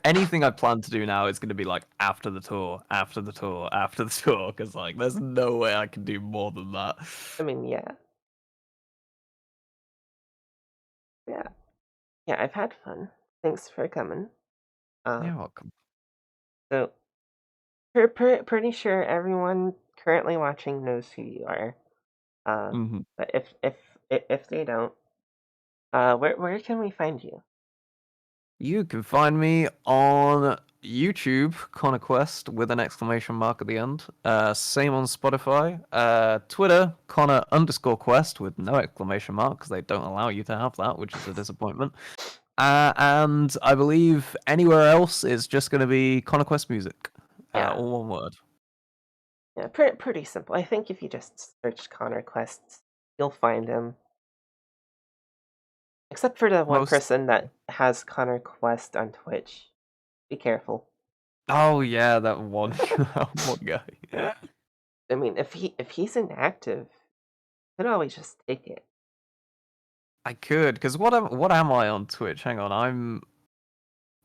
[SPEAKER 2] Anything I plan to do now is going to be like after the tour, after the tour, after the tour, because like there's no way I can do more than that.
[SPEAKER 1] I mean, yeah, yeah, yeah. I've had fun. Thanks for coming.
[SPEAKER 2] You're welcome.
[SPEAKER 1] So, pretty sure everyone currently watching knows who you are.
[SPEAKER 2] hmm
[SPEAKER 1] But if they don't, where can we find you?
[SPEAKER 2] You can find me on YouTube, Connor Quest, with an exclamation mark at the end. Same on Spotify. Twitter, Connor_Quest with no exclamation mark because they don't allow you to have that, which is a disappointment. And I believe anywhere else is just going to be Connor Quest Music.
[SPEAKER 1] Yeah.
[SPEAKER 2] All one word.
[SPEAKER 1] Yeah, pretty simple. I think if you just search Connor Quests, you'll find him. Except for the one
[SPEAKER 2] Most.
[SPEAKER 1] person that has Connor Quest on Twitch. Be careful.
[SPEAKER 2] Oh yeah, that one, that one guy.
[SPEAKER 1] I mean, if he's inactive, you could always just take it.
[SPEAKER 2] I could, because what am I on Twitch? Hang on,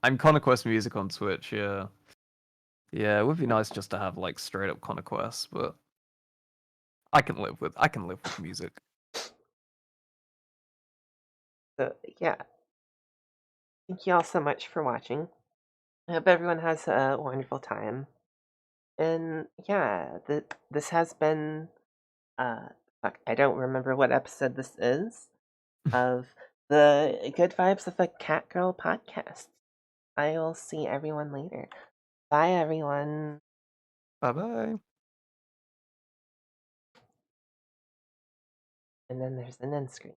[SPEAKER 2] I'm Connor Quest Music on Twitch. Yeah. Yeah, it would be nice just to have like straight up Quest, but I can live with music.
[SPEAKER 1] So yeah, thank you all so much for watching. I hope everyone has a wonderful time. And yeah, this has been fuck, I don't remember what episode this is of the Good Vibes of a Catgirl podcast. I will see everyone later. Bye, everyone.
[SPEAKER 2] Bye bye.
[SPEAKER 1] And then there's an end screen.